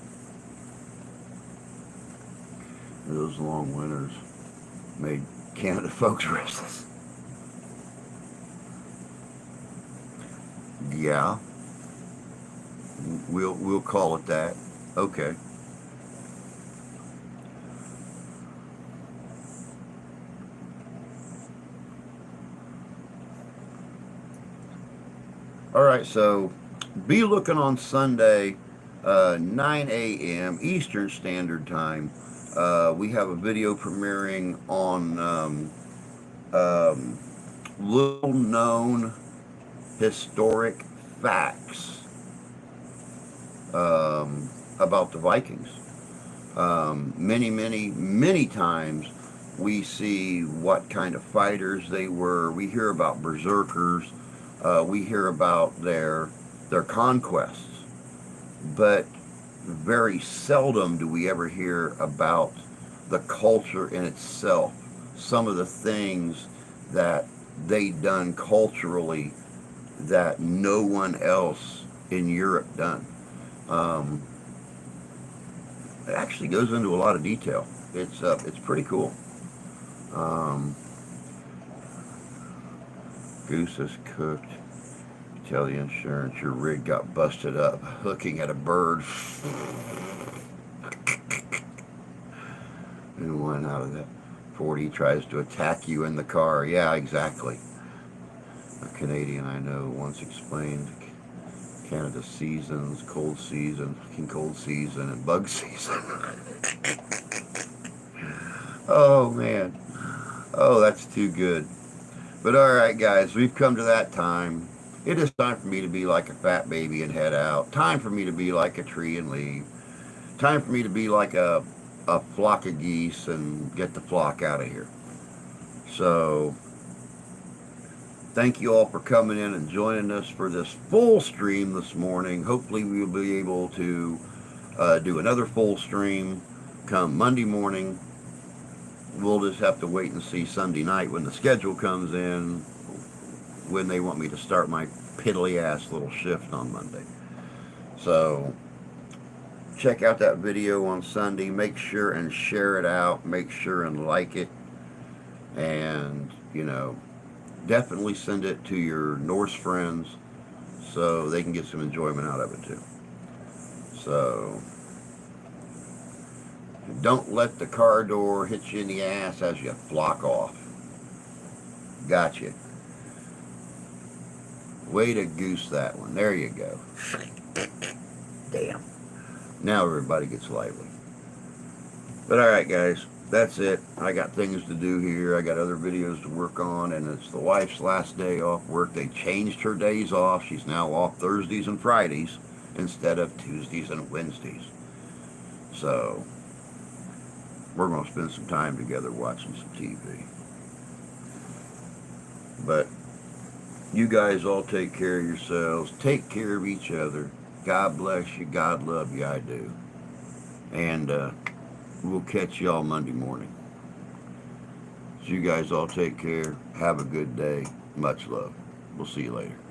Those long winters made Canada folks restless. Yeah, we'll call it that. Okay. All right, so be looking on Sunday, 9 a.m. Eastern Standard Time. We have a video premiering on little known historic facts about the Vikings. Many times we see what kind of fighters they were. We hear about berserkers. We hear about their conquests, but very seldom do we ever hear about the culture in itself. Some of the things that they done culturally that no one else in Europe done. Um, it actually goes into a lot of detail. It's pretty cool. Um, Goose is cooked. Tell the insurance your rig got busted up hooking at a bird. And one out of that 40 tries to attack you in the car. Yeah, exactly. A Canadian I know once explained Canada's seasons: cold season, fucking cold season, and bug season. Oh man. Oh, that's too good. But all right, guys, we've come to that time. It is time for me to be like a fat baby and head out. Time for me to be like a tree and leave. Time for me to be like a flock of geese and get the flock out of here. So, thank you all for coming in and joining us for this full stream this morning. Hopefully, we'll be able to do another full stream come Monday morning. We'll just have to wait and see Sunday night when the schedule comes in, when they want me to start my piddly ass little shift on Monday. So check out that video on Sunday. Make sure and share it out. Make sure and like it. And, you know, definitely send it to your Norse friends so they can get some enjoyment out of it too. So don't let the car door hit you in the ass as you flock off. Gotcha. Way to goose that one. There you go. Damn. Now everybody gets lively. But all right, guys. that's it. I got things to do here. I got other videos to work on, and it's the wife's last day off work. They changed her days off. She's now off Thursdays and Fridays instead of Tuesdays and Wednesdays. So we're going to spend some time together watching some TV. But you guys all take care of yourselves. Take care of each other. God bless you. God love you. I do. And we'll catch y'all Monday morning. So you guys all take care. Have a good day. Much love. We'll see you later.